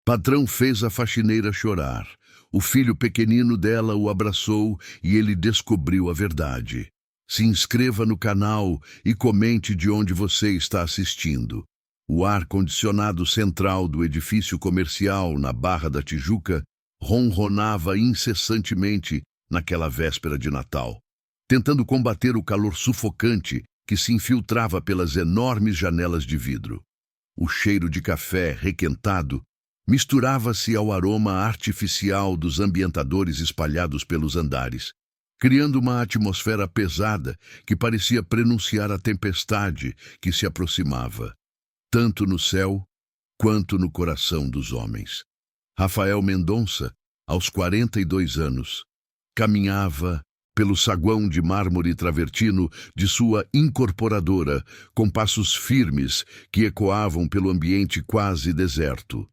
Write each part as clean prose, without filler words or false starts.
Patrão fez a faxineira chorar. O filho pequenino dela o abraçou e ele descobriu a verdade. Se inscreva no canal e comente de onde você está assistindo. O ar-condicionado central do edifício comercial na Barra da Tijuca ronronava incessantemente naquela véspera de Natal, tentando combater o calor sufocante que se infiltrava pelas enormes janelas de vidro. O cheiro de café requentado misturava-se ao aroma artificial dos ambientadores espalhados pelos andares, criando uma atmosfera pesada que parecia prenunciar a tempestade que se aproximava, tanto no céu quanto no coração dos homens. Rafael Mendonça, aos 42 anos, caminhava pelo saguão de mármore travertino de sua incorporadora, com passos firmes que ecoavam pelo ambiente quase deserto.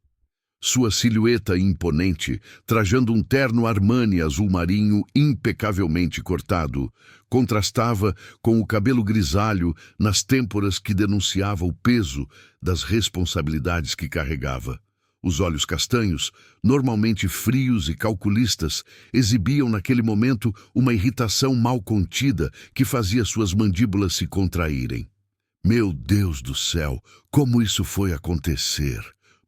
Sua silhueta imponente, trajando um terno Armani azul marinho impecavelmente cortado, contrastava com o cabelo grisalho nas têmporas que denunciava o peso das responsabilidades que carregava. Os olhos castanhos, normalmente frios e calculistas, exibiam naquele momento uma irritação mal contida que fazia suas mandíbulas se contraírem. "Meu Deus do céu, como isso foi acontecer?",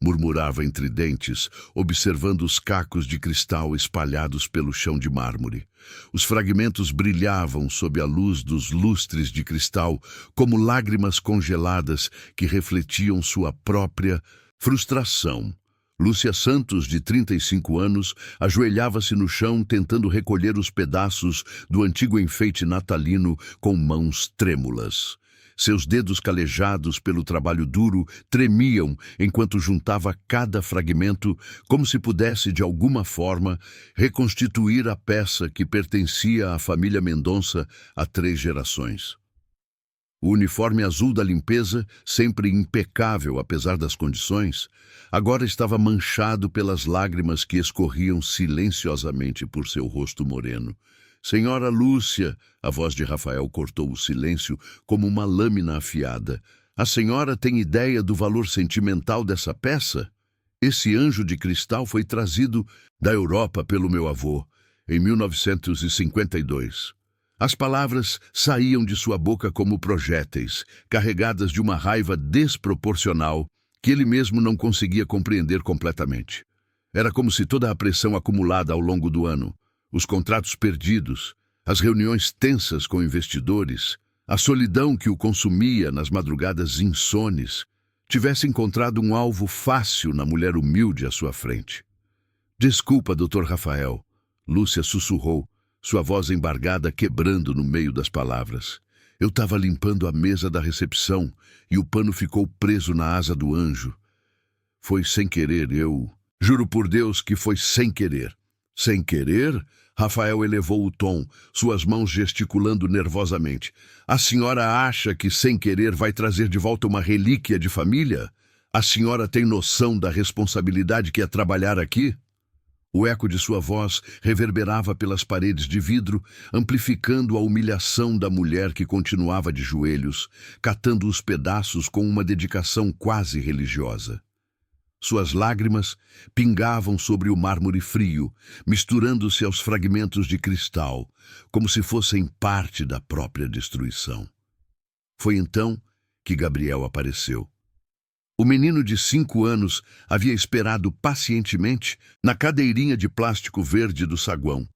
murmurava entre dentes, observando os cacos de cristal espalhados pelo chão de mármore. Os fragmentos brilhavam sob a luz dos lustres de cristal, como lágrimas congeladas que refletiam sua própria frustração. Lúcia Santos, de 35 anos, ajoelhava-se no chão tentando recolher os pedaços do antigo enfeite natalino com mãos trêmulas. Seus dedos calejados pelo trabalho duro tremiam enquanto juntava cada fragmento, como se pudesse, de alguma forma, reconstituir a peça que pertencia à família Mendonça há 3 gerações. O uniforme azul da limpeza, sempre impecável apesar das condições, agora estava manchado pelas lágrimas que escorriam silenciosamente por seu rosto moreno. "Senhora Lúcia", a voz de Rafael cortou o silêncio como uma lâmina afiada. "A senhora tem ideia do valor sentimental dessa peça? Esse anjo de cristal foi trazido da Europa pelo meu avô, em 1952. As palavras saíam de sua boca como projéteis, carregadas de uma raiva desproporcional que ele mesmo não conseguia compreender completamente. Era como se toda a pressão acumulada ao longo do ano, os contratos perdidos, as reuniões tensas com investidores, a solidão que o consumia nas madrugadas insones, tivesse encontrado um alvo fácil na mulher humilde à sua frente. "Desculpa, Dr. Rafael", Lúcia sussurrou, sua voz embargada quebrando no meio das palavras. "Eu estava limpando a mesa da recepção e o pano ficou preso na asa do anjo. Foi sem querer, eu... Juro por Deus que foi sem querer." "Sem querer?" Rafael elevou o tom, suas mãos gesticulando nervosamente. "A senhora acha que sem querer vai trazer de volta uma relíquia de família? A senhora tem noção da responsabilidade que é trabalhar aqui?" O eco de sua voz reverberava pelas paredes de vidro, amplificando a humilhação da mulher que continuava de joelhos, catando os pedaços com uma dedicação quase religiosa. Suas lágrimas pingavam sobre o mármore frio, misturando-se aos fragmentos de cristal, como se fossem parte da própria destruição. Foi então que Gabriel apareceu. O menino de 5 anos havia esperado pacientemente na cadeirinha de plástico verde do saguão,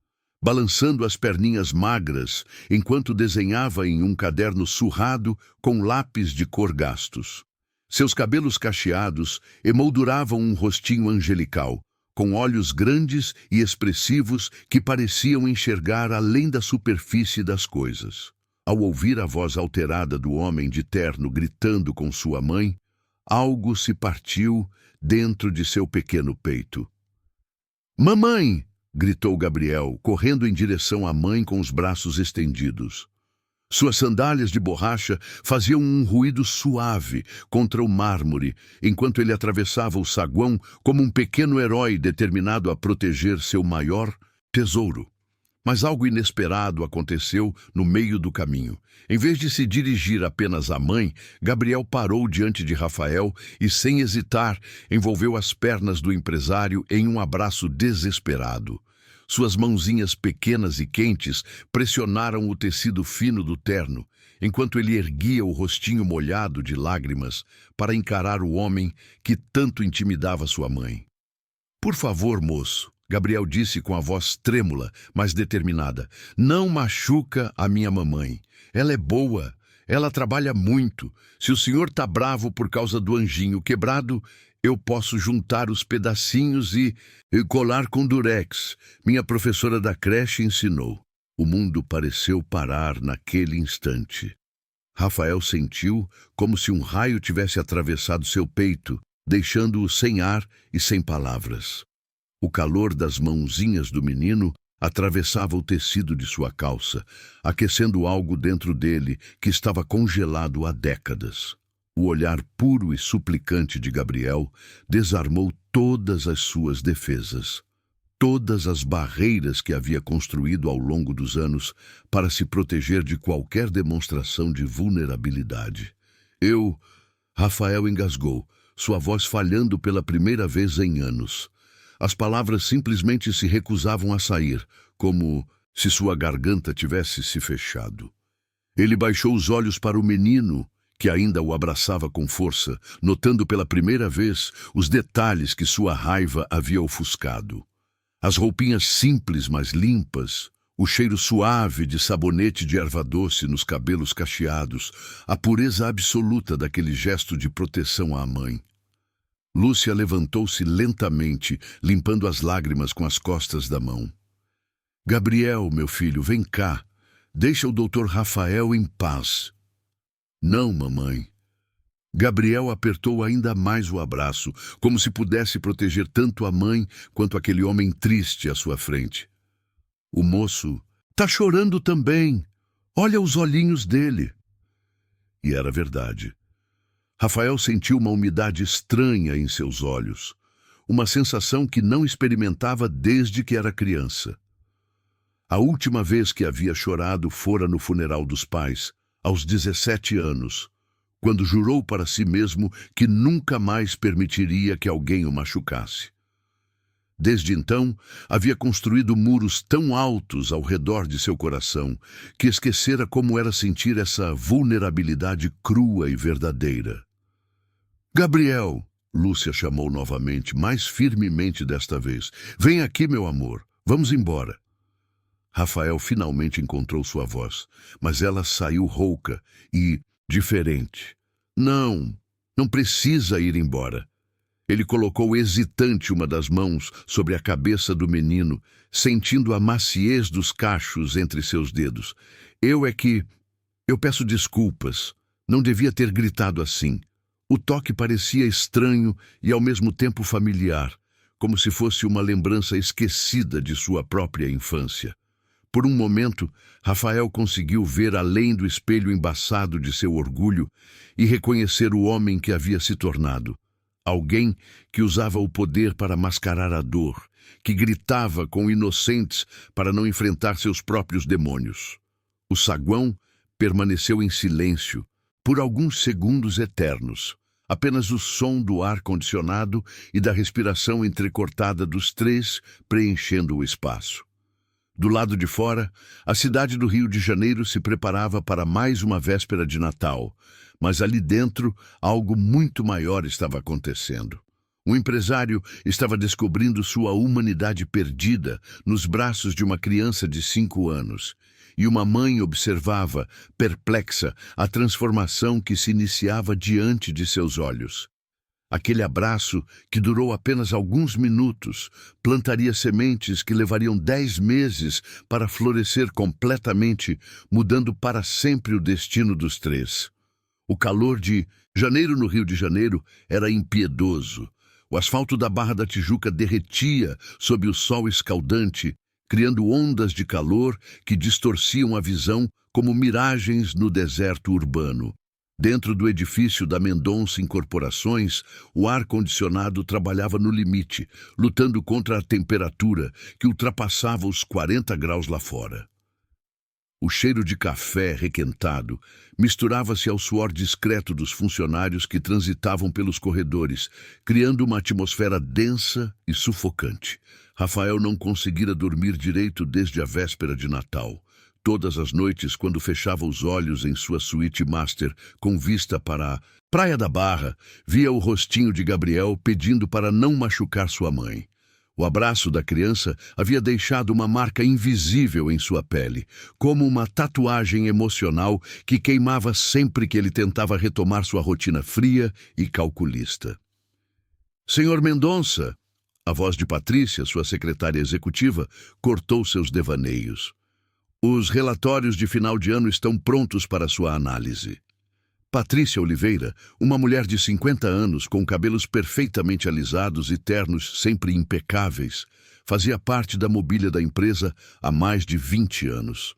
balançando as perninhas magras enquanto desenhava em um caderno surrado com lápis de cor gastos. Seus cabelos cacheados emolduravam um rostinho angelical, com olhos grandes e expressivos que pareciam enxergar além da superfície das coisas. Ao ouvir a voz alterada do homem de terno gritando com sua mãe, algo se partiu dentro de seu pequeno peito. "Mamãe!" gritou Gabriel, correndo em direção à mãe com os braços estendidos. Suas sandálias de borracha faziam um ruído suave contra o mármore, enquanto ele atravessava o saguão como um pequeno herói determinado a proteger seu maior tesouro. Mas algo inesperado aconteceu no meio do caminho. Em vez de se dirigir apenas à mãe, Gabriel parou diante de Rafael e, sem hesitar, envolveu as pernas do empresário em um abraço desesperado. Suas mãozinhas pequenas e quentes pressionaram o tecido fino do terno, enquanto ele erguia o rostinho molhado de lágrimas para encarar o homem que tanto intimidava sua mãe. "Por favor, moço", Gabriel disse com a voz trêmula, mas determinada, "não machuca a minha mamãe. Ela é boa, ela trabalha muito. Se o senhor tá bravo por causa do anjinho quebrado, eu posso juntar os pedacinhos e colar com durex. Minha professora da creche ensinou." O mundo pareceu parar naquele instante. Rafael sentiu como se um raio tivesse atravessado seu peito, deixando-o sem ar e sem palavras. O calor das mãozinhas do menino atravessava o tecido de sua calça, aquecendo algo dentro dele que estava congelado há décadas. O olhar puro e suplicante de Gabriel desarmou todas as suas defesas, todas as barreiras que havia construído ao longo dos anos para se proteger de qualquer demonstração de vulnerabilidade. Rafael engasgou, sua voz falhando pela primeira vez em anos. As palavras simplesmente se recusavam a sair, como se sua garganta tivesse se fechado. Ele baixou os olhos para o menino, que ainda o abraçava com força, notando pela primeira vez os detalhes que sua raiva havia ofuscado. As roupinhas simples, mas limpas, o cheiro suave de sabonete de erva doce nos cabelos cacheados, a pureza absoluta daquele gesto de proteção à mãe. Lúcia levantou-se lentamente, limpando as lágrimas com as costas da mão. "Gabriel, meu filho, vem cá. Deixa o doutor Rafael em paz." "Não, mamãe." Gabriel apertou ainda mais o abraço, como se pudesse proteger tanto a mãe quanto aquele homem triste à sua frente. O moço tá chorando também. Olha os olhinhos dele. E era verdade. Rafael sentiu uma umidade estranha em seus olhos, uma sensação que não experimentava desde que era criança. A última vez que havia chorado fora no funeral dos pais, aos 17 anos, quando jurou para si mesmo que nunca mais permitiria que alguém o machucasse. Desde então, havia construído muros tão altos ao redor de seu coração que esquecera como era sentir essa vulnerabilidade crua e verdadeira. "Gabriel", Lúcia chamou novamente, mais firmemente desta vez. "Vem aqui, meu amor. Vamos embora." Rafael finalmente encontrou sua voz, mas ela saiu rouca e diferente. Não precisa ir embora." Ele colocou hesitante uma das mãos sobre a cabeça do menino, sentindo a maciez dos cachos entre seus dedos. Eu peço desculpas. Não devia ter gritado assim." O toque parecia estranho e ao mesmo tempo familiar, como se fosse uma lembrança esquecida de sua própria infância. Por um momento, Rafael conseguiu ver além do espelho embaçado de seu orgulho e reconhecer o homem que havia se tornado. Alguém que usava o poder para mascarar a dor, que gritava com inocentes para não enfrentar seus próprios demônios. O saguão permaneceu em silêncio por alguns segundos eternos. Apenas o som do ar-condicionado e da respiração entrecortada dos três preenchendo o espaço. Do lado de fora, a cidade do Rio de Janeiro se preparava para mais uma véspera de Natal, mas ali dentro algo muito maior estava acontecendo. Um empresário estava descobrindo sua humanidade perdida nos braços de uma criança de 5 anos, e uma mãe observava, perplexa, a transformação que se iniciava diante de seus olhos. Aquele abraço, que durou apenas alguns minutos, plantaria sementes que levariam 10 meses para florescer completamente, mudando para sempre o destino dos três. O calor de janeiro no Rio de Janeiro era impiedoso. O asfalto da Barra da Tijuca derretia sob o sol escaldante, criando ondas de calor que distorciam a visão como miragens no deserto urbano. Dentro do edifício da Mendonça Incorporações, o ar-condicionado trabalhava no limite, lutando contra a temperatura que ultrapassava os 40 graus lá fora. O cheiro de café requentado misturava-se ao suor discreto dos funcionários que transitavam pelos corredores, criando uma atmosfera densa e sufocante. Rafael não conseguira dormir direito desde a véspera de Natal. Todas as noites, quando fechava os olhos em sua suíte master com vista para a Praia da Barra, via o rostinho de Gabriel pedindo para não machucar sua mãe. O abraço da criança havia deixado uma marca invisível em sua pele, como uma tatuagem emocional que queimava sempre que ele tentava retomar sua rotina fria e calculista. Senhor Mendonça, a voz de Patrícia, sua secretária executiva, cortou seus devaneios. Os relatórios de final de ano estão prontos para sua análise. Patrícia Oliveira, uma mulher de 50 anos, com cabelos perfeitamente alisados e ternos sempre impecáveis, fazia parte da mobília da empresa há mais de 20 anos.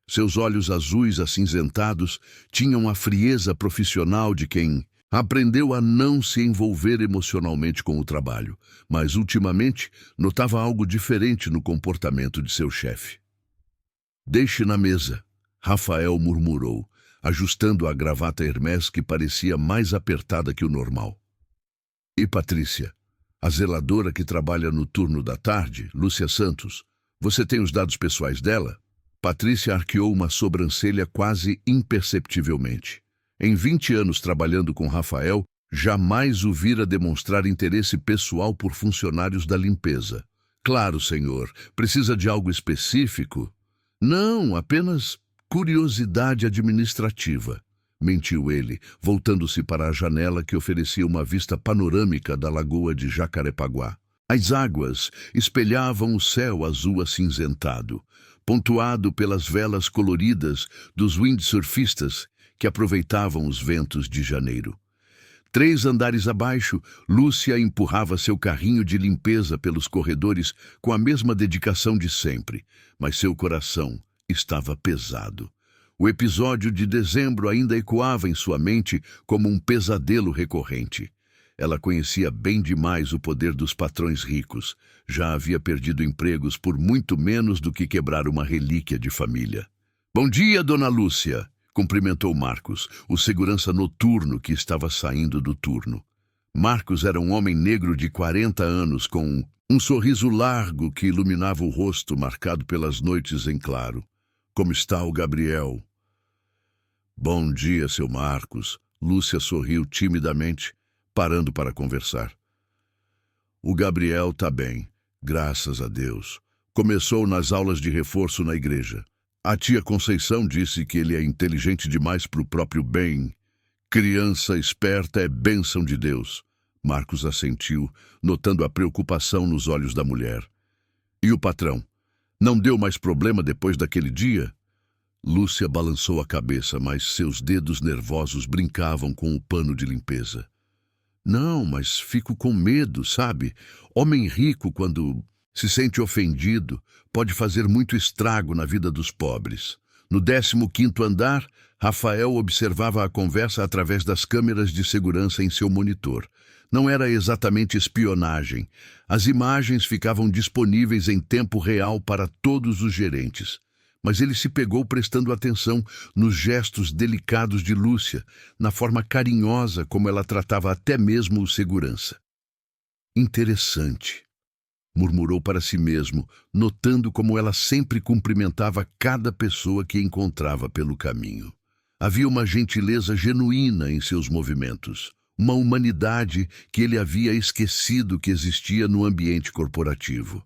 Seus olhos azuis acinzentados tinham a frieza profissional de quem aprendeu a não se envolver emocionalmente com o trabalho, mas ultimamente notava algo diferente no comportamento de seu chefe. "Deixe na mesa", Rafael murmurou, ajustando a gravata Hermès que parecia mais apertada que o normal. "E Patrícia, a zeladora que trabalha no turno da tarde, Lúcia Santos, você tem os dados pessoais dela?" Patrícia arqueou uma sobrancelha quase imperceptivelmente. Em 20 anos trabalhando com Rafael, jamais o vira demonstrar interesse pessoal por funcionários da limpeza. "Claro, senhor. Precisa de algo específico?" "Não, apenas curiosidade administrativa", mentiu ele, voltando-se para a janela que oferecia uma vista panorâmica da lagoa de Jacarepaguá. As águas espelhavam o céu azul acinzentado, pontuado pelas velas coloridas dos windsurfistas que aproveitavam os ventos de janeiro. 3 andares abaixo, Lúcia empurrava seu carrinho de limpeza pelos corredores com a mesma dedicação de sempre, mas seu coração estava pesado. O episódio de dezembro ainda ecoava em sua mente como um pesadelo recorrente. Ela conhecia bem demais o poder dos patrões ricos. Já havia perdido empregos por muito menos do que quebrar uma relíquia de família. "Bom dia, dona Lúcia", cumprimentou Marcos, o segurança noturno que estava saindo do turno. Marcos era um homem negro de 40 anos, com um sorriso largo que iluminava o rosto marcado pelas noites em claro. "Como está o Gabriel?" "Bom dia, seu Marcos." Lúcia sorriu timidamente, parando para conversar. "O Gabriel está bem, graças a Deus. Começou nas aulas de reforço na igreja. A tia Conceição disse que ele é inteligente demais para o próprio bem. Criança esperta é bênção de Deus." Marcos assentiu, notando a preocupação nos olhos da mulher. "E o patrão? Não deu mais problema depois daquele dia?" Lúcia balançou a cabeça, mas seus dedos nervosos brincavam com o pano de limpeza. "Não, mas fico com medo, sabe? Homem rico, quando se sente ofendido, pode fazer muito estrago na vida dos pobres." No 15º andar, Rafael observava a conversa através das câmeras de segurança em seu monitor. Não era exatamente espionagem. As imagens ficavam disponíveis em tempo real para todos os gerentes. Mas ele se pegou prestando atenção nos gestos delicados de Lúcia, na forma carinhosa como ela tratava até mesmo o segurança. "Interessante", murmurou para si mesmo, notando como ela sempre cumprimentava cada pessoa que encontrava pelo caminho. Havia uma gentileza genuína em seus movimentos, uma humanidade que ele havia esquecido que existia no ambiente corporativo.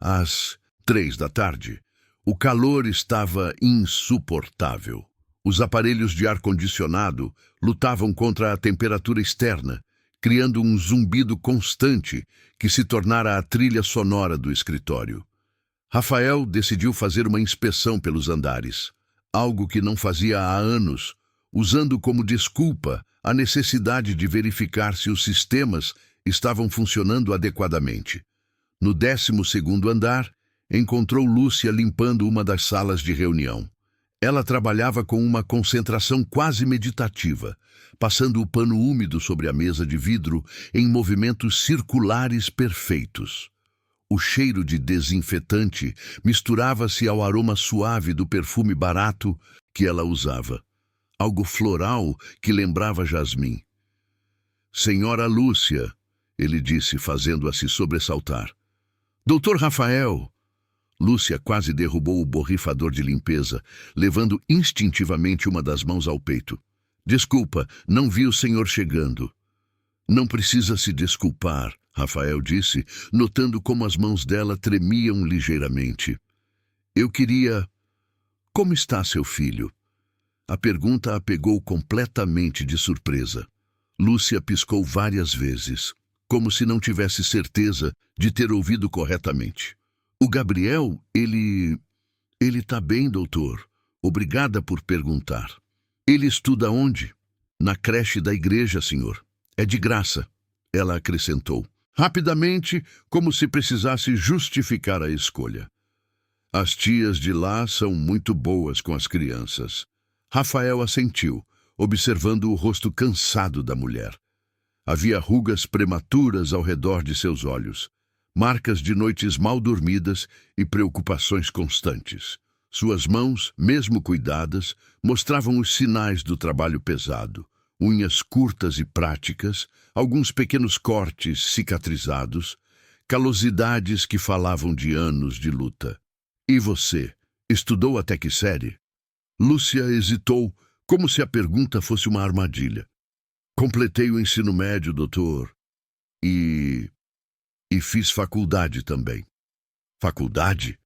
Às 3 da tarde, o calor estava insuportável. Os aparelhos de ar-condicionado lutavam contra a temperatura externa, criando um zumbido constante que se tornara a trilha sonora do escritório. Rafael decidiu fazer uma inspeção pelos andares, algo que não fazia há anos, usando como desculpa a necessidade de verificar se os sistemas estavam funcionando adequadamente. No 12º andar, encontrou Lúcia limpando uma das salas de reunião. Ela trabalhava com uma concentração quase meditativa, passando o pano úmido sobre a mesa de vidro em movimentos circulares perfeitos. O cheiro de desinfetante misturava-se ao aroma suave do perfume barato que ela usava. Algo floral que lembrava jasmim. Senhora Lúcia, ele disse, fazendo-a se sobressaltar. Doutor Rafael! Lúcia quase derrubou o borrifador de limpeza, levando instintivamente uma das mãos ao peito. Desculpa, não vi o senhor chegando. Não precisa se desculpar, Rafael disse, notando como as mãos dela tremiam ligeiramente. Eu queria... Como está seu filho? A pergunta a pegou completamente de surpresa. Lúcia piscou várias vezes, como se não tivesse certeza de ter ouvido corretamente. O Gabriel, ele tá bem, doutor. Obrigada por perguntar. Ele estuda onde? Na creche da igreja, senhor. É de graça, ela acrescentou, rapidamente, como se precisasse justificar a escolha. As tias de lá são muito boas com as crianças. Rafael assentiu, observando o rosto cansado da mulher. Havia rugas prematuras ao redor de seus olhos, marcas de noites mal dormidas e preocupações constantes. Suas mãos, mesmo cuidadas, mostravam os sinais do trabalho pesado. Unhas curtas e práticas, alguns pequenos cortes cicatrizados, calosidades que falavam de anos de luta. E você, estudou até que série? Lúcia hesitou, como se a pergunta fosse uma armadilha. Completei o ensino médio, doutor. E fiz faculdade também. Faculdade?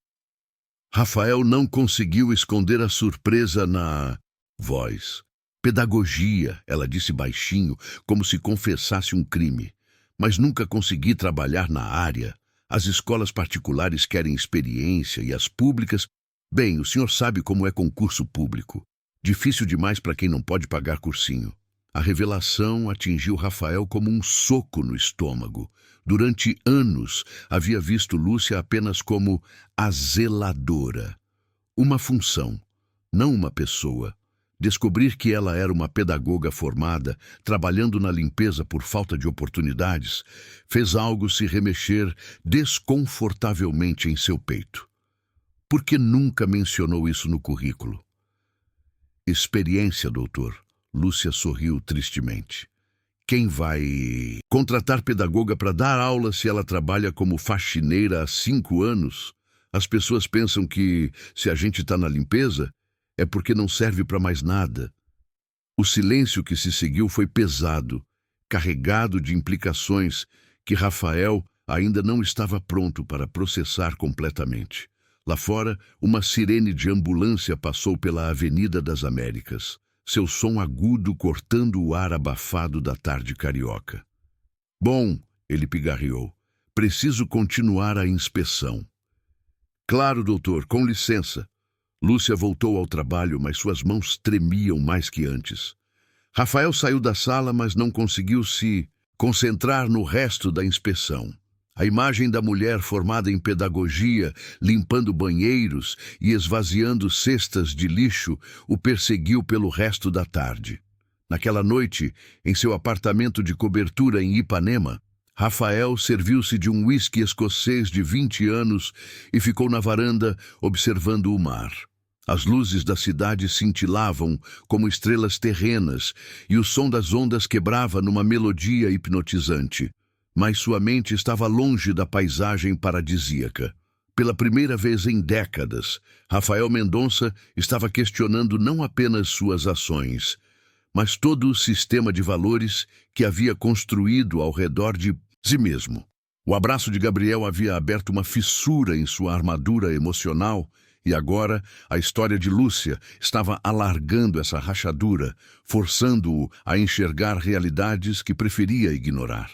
Rafael não conseguiu esconder a surpresa na voz. Pedagogia, ela disse baixinho, como se confessasse um crime. Mas nunca consegui trabalhar na área. As escolas particulares querem experiência e as públicas... Bem, o senhor sabe como é concurso público. Difícil demais para quem não pode pagar cursinho. A revelação atingiu Rafael como um soco no estômago. Durante anos, havia visto Lúcia apenas como a zeladora. Uma função, não uma pessoa. Descobrir que ela era uma pedagoga formada, trabalhando na limpeza por falta de oportunidades, fez algo se remexer desconfortavelmente em seu peito. Por que nunca mencionou isso no currículo? Experiência, doutor. Lúcia sorriu tristemente. Quem vai contratar pedagoga para dar aula se ela trabalha como faxineira há 5 anos? As pessoas pensam que, se a gente está na limpeza, é porque não serve para mais nada. O silêncio que se seguiu foi pesado, carregado de implicações que Rafael ainda não estava pronto para processar completamente. Lá fora, uma sirene de ambulância passou pela Avenida das Américas, seu som agudo cortando o ar abafado da tarde carioca. Bom, ele pigarreou, preciso continuar a inspeção. Claro, doutor, com licença. Lúcia voltou ao trabalho, mas suas mãos tremiam mais que antes. Rafael saiu da sala, mas não conseguiu se concentrar no resto da inspeção. A imagem da mulher formada em pedagogia, limpando banheiros e esvaziando cestas de lixo, o perseguiu pelo resto da tarde. Naquela noite, em seu apartamento de cobertura em Ipanema, Rafael serviu-se de um uísque escocês de 20 anos e ficou na varanda observando o mar. As luzes da cidade cintilavam como estrelas terrenas e o som das ondas quebrava numa melodia hipnotizante. Mas sua mente estava longe da paisagem paradisíaca. Pela primeira vez em décadas, Rafael Mendonça estava questionando não apenas suas ações, mas todo o sistema de valores que havia construído ao redor de si mesmo. O abraço de Gabriel havia aberto uma fissura em sua armadura emocional e agora a história de Lúcia estava alargando essa rachadura, forçando-o a enxergar realidades que preferia ignorar.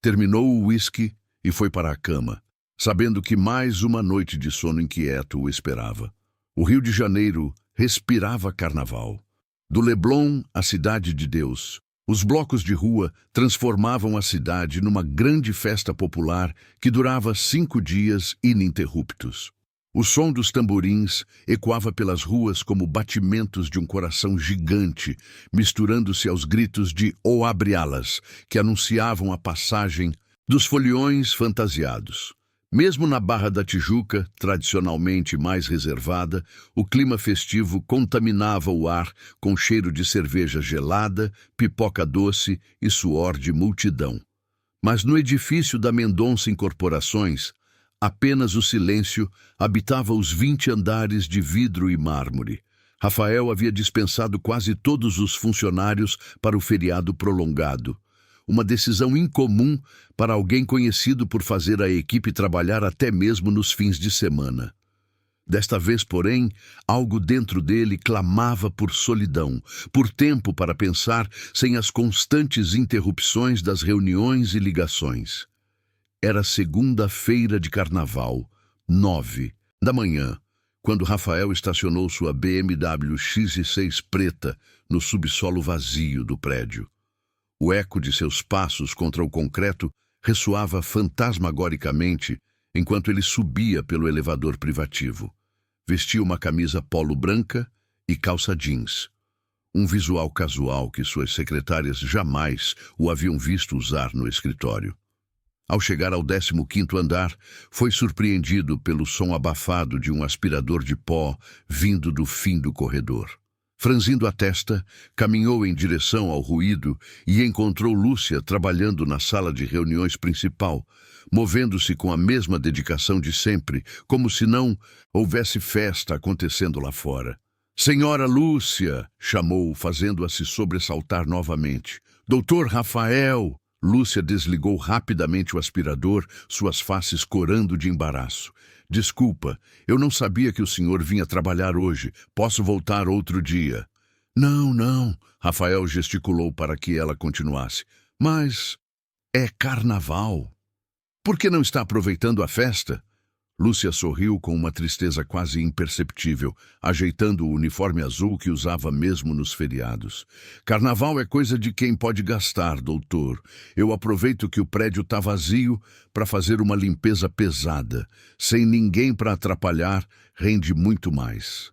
Terminou o uísque e foi para a cama, sabendo que mais uma noite de sono inquieto o esperava. O Rio de Janeiro respirava carnaval. Do Leblon à Cidade de Deus, os blocos de rua transformavam a cidade numa grande festa popular que durava 5 dias ininterruptos. O som dos tamborins ecoava pelas ruas como batimentos de um coração gigante, misturando-se aos gritos de "O abre alas", que anunciavam a passagem dos foliões fantasiados. Mesmo na Barra da Tijuca, tradicionalmente mais reservada, o clima festivo contaminava o ar com cheiro de cerveja gelada, pipoca doce e suor de multidão. Mas no edifício da Mendonça Incorporações, apenas o silêncio habitava os 20 andares de vidro e mármore. Rafael havia dispensado quase todos os funcionários para o feriado prolongado. Uma decisão incomum para alguém conhecido por fazer a equipe trabalhar até mesmo nos fins de semana. Desta vez, porém, algo dentro dele clamava por solidão, por tempo para pensar sem as constantes interrupções das reuniões e ligações. Era segunda-feira de carnaval, 9 da manhã, quando Rafael estacionou sua BMW X6 preta no subsolo vazio do prédio. O eco de seus passos contra o concreto ressoava fantasmagoricamente enquanto ele subia pelo elevador privativo. Vestia uma camisa polo branca e calça jeans. Um visual casual que suas secretárias jamais o haviam visto usar no escritório. Ao chegar ao 15º andar, foi surpreendido pelo som abafado de um aspirador de pó vindo do fim do corredor. Franzindo a testa, caminhou em direção ao ruído e encontrou Lúcia trabalhando na sala de reuniões principal, movendo-se com a mesma dedicação de sempre, como se não houvesse festa acontecendo lá fora. "Senhora Lúcia!" chamou, fazendo-a se sobressaltar novamente. "Doutor Rafael!" Lúcia desligou rapidamente o aspirador, suas faces corando de embaraço. "Desculpa, eu não sabia que o senhor vinha trabalhar hoje. Posso voltar outro dia?" Não, Rafael gesticulou para que ela continuasse. "Mas é carnaval. Por que não está aproveitando a festa?" Lúcia sorriu com uma tristeza quase imperceptível, ajeitando o uniforme azul que usava mesmo nos feriados. "Carnaval é coisa de quem pode gastar, doutor. Eu aproveito que o prédio está vazio para fazer uma limpeza pesada. Sem ninguém para atrapalhar, rende muito mais."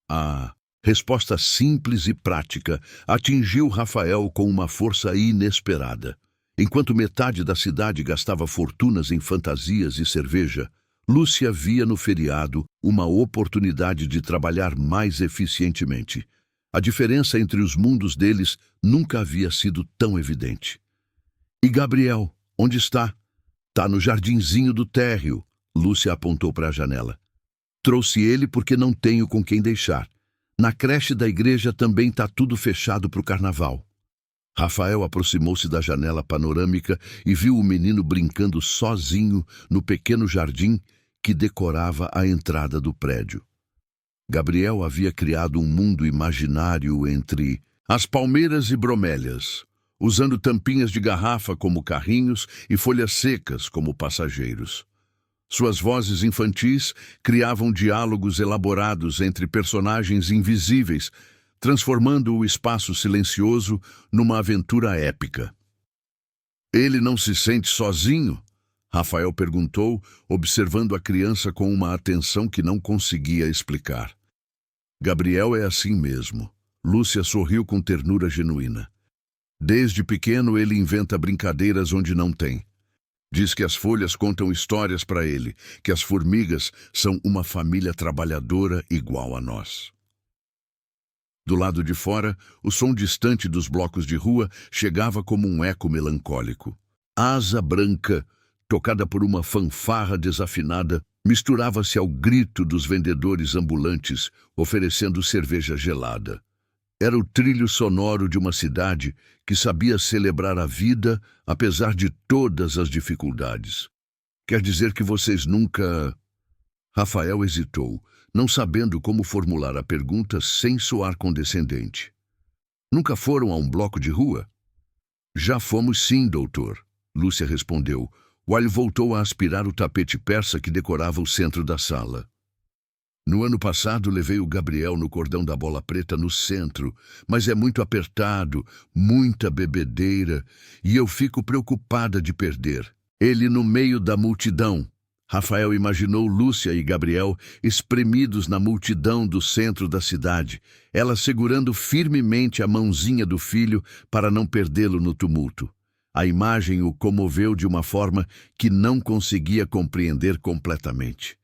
A resposta simples e prática atingiu Rafael com uma força inesperada. Enquanto metade da cidade gastava fortunas em fantasias e cerveja, Lúcia via no feriado uma oportunidade de trabalhar mais eficientemente. A diferença entre os mundos deles nunca havia sido tão evidente. "E Gabriel, onde está?" "Tá no jardinzinho do térreo." Lúcia apontou para a janela. "Trouxe ele porque não tenho com quem deixar. Na creche da igreja também tá tudo fechado para o carnaval." Rafael aproximou-se da janela panorâmica e viu o menino brincando sozinho no pequeno jardim que decorava a entrada do prédio. Gabriel havia criado um mundo imaginário entre as palmeiras e bromélias, usando tampinhas de garrafa como carrinhos e folhas secas como passageiros. Suas vozes infantis criavam diálogos elaborados entre personagens invisíveis, transformando o espaço silencioso numa aventura épica. "Ele não se sente sozinho?" Rafael perguntou, observando a criança com uma atenção que não conseguia explicar. "Gabriel é assim mesmo." Lúcia sorriu com ternura genuína. "Desde pequeno ele inventa brincadeiras onde não tem. Diz que as folhas contam histórias para ele, que as formigas são uma família trabalhadora igual a nós." Do lado de fora, o som distante dos blocos de rua chegava como um eco melancólico. Asa Branca, tocada por uma fanfarra desafinada, misturava-se ao grito dos vendedores ambulantes, oferecendo cerveja gelada. Era o trilho sonoro de uma cidade que sabia celebrar a vida apesar de todas as dificuldades. "Quer dizer que vocês nunca..." Rafael hesitou, não sabendo como formular a pergunta sem soar condescendente. "Nunca foram a um bloco de rua?" "Já fomos sim, doutor," Lúcia respondeu, while voltou a aspirar o tapete persa que decorava o centro da sala. "No ano passado levei o Gabriel no cordão da bola preta no centro, mas é muito apertado, muita bebedeira, e eu fico preocupada de perder ele no meio da multidão." Rafael imaginou Lúcia e Gabriel espremidos na multidão do centro da cidade, ela segurando firmemente a mãozinha do filho para não perdê-lo no tumulto. A imagem o comoveu de uma forma que não conseguia compreender completamente.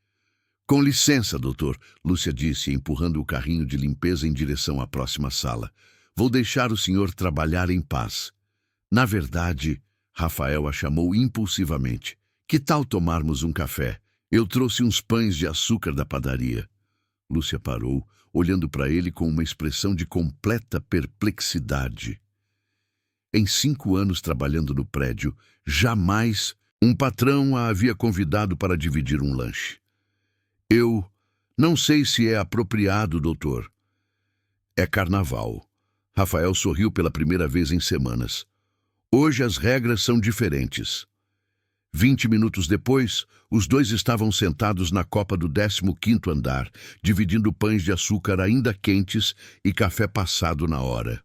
"Com licença, doutor", Lúcia disse, empurrando o carrinho de limpeza em direção à próxima sala. "Vou deixar o senhor trabalhar em paz." "Na verdade", Rafael a chamou impulsivamente, "que tal tomarmos um café? Eu trouxe uns pães de açúcar da padaria." Lúcia parou, olhando para ele com uma expressão de completa perplexidade. Em 5 anos trabalhando no prédio, jamais um patrão a havia convidado para dividir um lanche. "Eu não sei se é apropriado, doutor." "É carnaval." Rafael sorriu pela primeira vez em semanas. "Hoje as regras são diferentes." 20 minutos depois, os dois estavam sentados na copa do 15º andar, dividindo pães de açúcar ainda quentes e café passado na hora.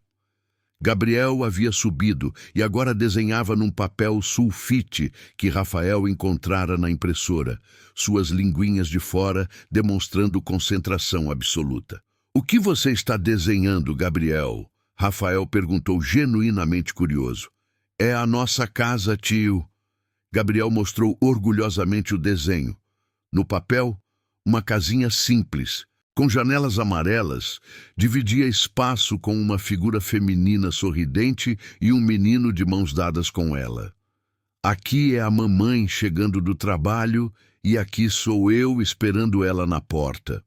Gabriel havia subido e agora desenhava num papel sulfite que Rafael encontrara na impressora, suas linguinhas de fora demonstrando concentração absoluta. "O que você está desenhando, Gabriel?" Rafael perguntou genuinamente curioso. "É a nossa casa, tio." Gabriel mostrou orgulhosamente o desenho. No papel, uma casinha simples, com janelas amarelas, dividia espaço com uma figura feminina sorridente e um menino de mãos dadas com ela. "Aqui é a mamãe chegando do trabalho e aqui sou eu esperando ela na porta."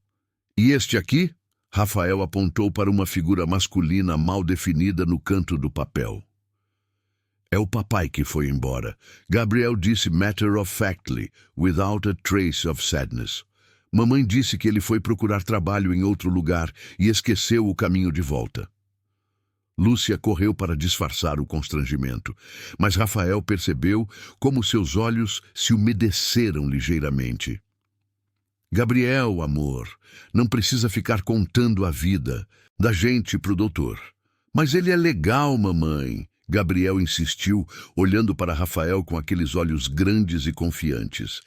"E este aqui?" Rafael apontou para uma figura masculina mal definida no canto do papel. "É o papai que foi embora", Gabriel disse matter-of-factly, without a trace of sadness. "Mamãe disse que ele foi procurar trabalho em outro lugar e esqueceu o caminho de volta." Lúcia correu para disfarçar o constrangimento, mas Rafael percebeu como seus olhos se umedeceram ligeiramente. "Gabriel, amor, não precisa ficar contando a vida da gente pro doutor." "Mas ele é legal, mamãe." Gabriel insistiu, olhando para Rafael com aqueles olhos grandes e confiantes.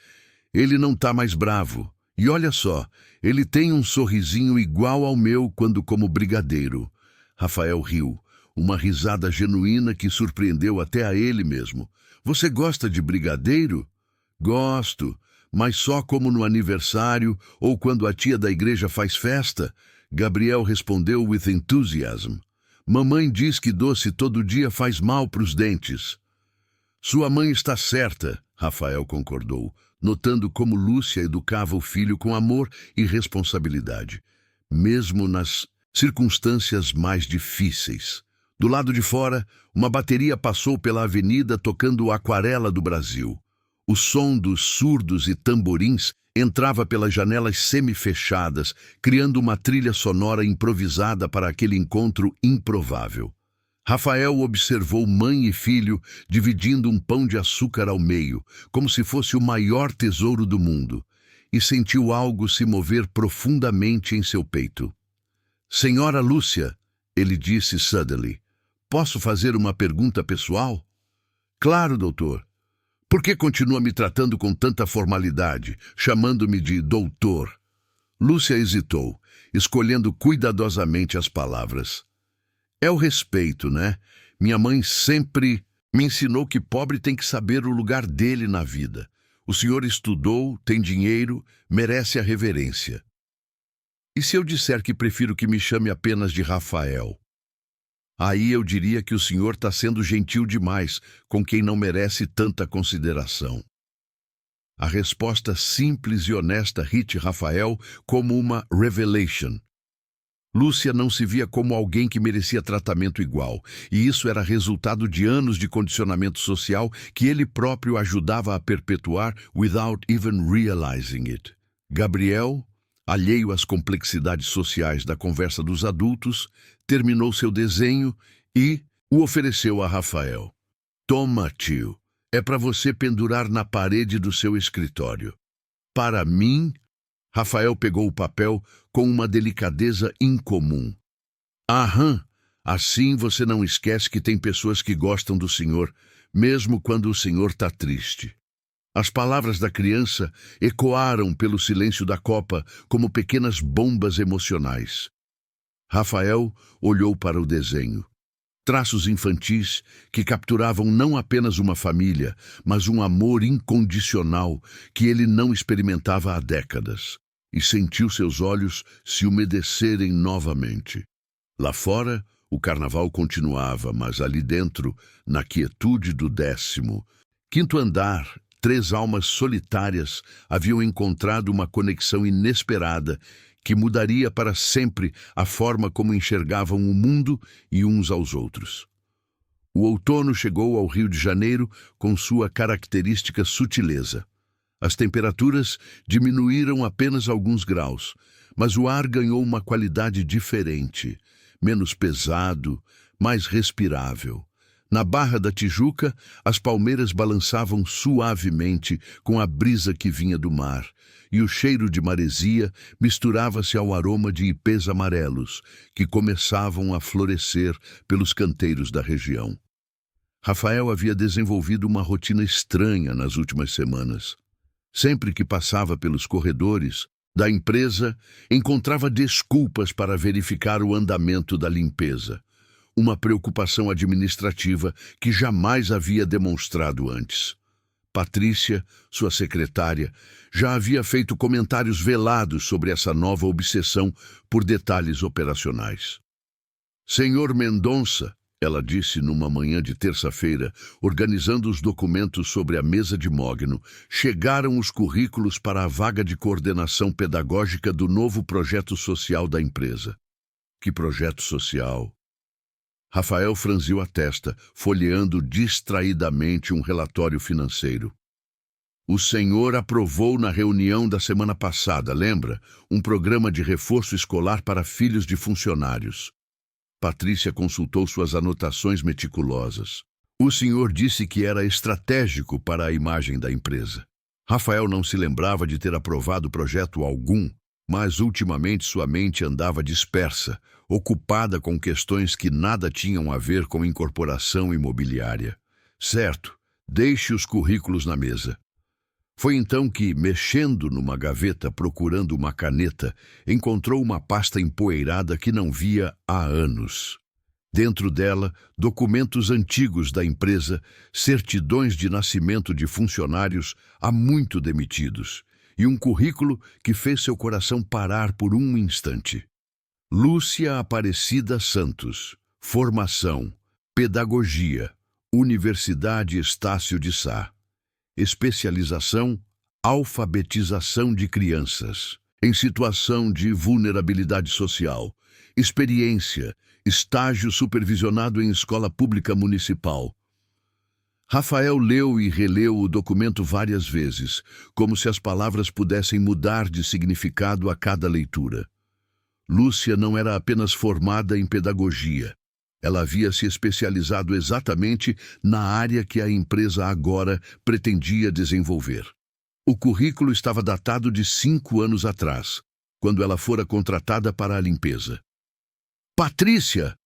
"Ele não tá mais bravo. E olha só, ele tem um sorrisinho igual ao meu quando como brigadeiro." Rafael riu, uma risada genuína que surpreendeu até a ele mesmo. "Você gosta de brigadeiro?" "Gosto, mas só como no aniversário ou quando a tia da igreja faz festa." Gabriel respondeu with enthusiasm. "Mamãe diz que doce todo dia faz mal para os dentes." "Sua mãe está certa", Rafael concordou, notando como Lúcia educava o filho com amor e responsabilidade, mesmo nas circunstâncias mais difíceis. Do lado de fora, uma bateria passou pela avenida tocando Aquarela do Brasil. O som dos surdos e tamborins entrava pelas janelas semi-fechadas, criando uma trilha sonora improvisada para aquele encontro improvável. Rafael observou mãe e filho dividindo um pão de açúcar ao meio, como se fosse o maior tesouro do mundo, e sentiu algo se mover profundamente em seu peito. "Senhora Lúcia", ele disse suddenly, "posso fazer uma pergunta pessoal?" "Claro, doutor." "Por que continua me tratando com tanta formalidade, chamando-me de doutor?" Lúcia hesitou, escolhendo cuidadosamente as palavras. "É o respeito, né? Minha mãe sempre me ensinou que pobre tem que saber o lugar dele na vida. O senhor estudou, tem dinheiro, merece a reverência." "E se eu disser que prefiro que me chame apenas de Rafael?" "Aí eu diria que o senhor está sendo gentil demais com quem não merece tanta consideração." A resposta simples e honesta hit Rafael como uma revelation. Lúcia não se via como alguém que merecia tratamento igual, e isso era resultado de anos de condicionamento social que ele próprio ajudava a perpetuar without even realizing it. Gabriel, alheio às complexidades sociais da conversa dos adultos, terminou seu desenho e o ofereceu a Rafael. "Toma, tio, é para você pendurar na parede do seu escritório." "Para mim?" Rafael pegou o papel com uma delicadeza incomum. "Aham, assim você não esquece que tem pessoas que gostam do senhor, mesmo quando o senhor está triste." As palavras da criança ecoaram pelo silêncio da copa como pequenas bombas emocionais. Rafael olhou para o desenho. Traços infantis que capturavam não apenas uma família, mas um amor incondicional que ele não experimentava há décadas, e sentiu seus olhos se umedecerem novamente. Lá fora, o carnaval continuava, mas ali dentro, na quietude do 15º andar, 3 almas solitárias haviam encontrado uma conexão inesperada que mudaria para sempre a forma como enxergavam o mundo e uns aos outros. O outono chegou ao Rio de Janeiro com sua característica sutileza. As temperaturas diminuíram apenas alguns graus, mas o ar ganhou uma qualidade diferente, menos pesado, mais respirável. Na Barra da Tijuca, as palmeiras balançavam suavemente com a brisa que vinha do mar, e o cheiro de maresia misturava-se ao aroma de ipês amarelos, que começavam a florescer pelos canteiros da região. Rafael havia desenvolvido uma rotina estranha nas últimas semanas. Sempre que passava pelos corredores da empresa, encontrava desculpas para verificar o andamento da limpeza. Uma preocupação administrativa que jamais havia demonstrado antes. Patrícia, sua secretária, já havia feito comentários velados sobre essa nova obsessão por detalhes operacionais. Senhor Mendonça, ela disse numa manhã de terça-feira, organizando os documentos sobre a mesa de mogno, chegaram os currículos para a vaga de coordenação pedagógica do novo projeto social da empresa. Que projeto social? Rafael franziu a testa, folheando distraidamente um relatório financeiro. O senhor aprovou na reunião da semana passada, lembra? Um programa de reforço escolar para filhos de funcionários. Patrícia consultou suas anotações meticulosas. O senhor disse que era estratégico para a imagem da empresa. Rafael não se lembrava de ter aprovado projeto algum, mas ultimamente sua mente andava dispersa, ocupada com questões que nada tinham a ver com incorporação imobiliária. Certo, deixe os currículos na mesa. Foi então que, mexendo numa gaveta procurando uma caneta, encontrou uma pasta empoeirada que não via há anos. Dentro dela, documentos antigos da empresa, certidões de nascimento de funcionários há muito demitidos, e um currículo que fez seu coração parar por um instante. Lúcia Aparecida Santos, formação, pedagogia, Universidade Estácio de Sá. Especialização, alfabetização de crianças, em situação de vulnerabilidade social. Experiência, estágio supervisionado em escola pública municipal. Rafael leu e releu o documento várias vezes, como se as palavras pudessem mudar de significado a cada leitura. Lúcia não era apenas formada em pedagogia. Ela havia se especializado exatamente na área que a empresa agora pretendia desenvolver. O currículo estava datado de 5 anos atrás, quando ela fora contratada para a limpeza. Patrícia!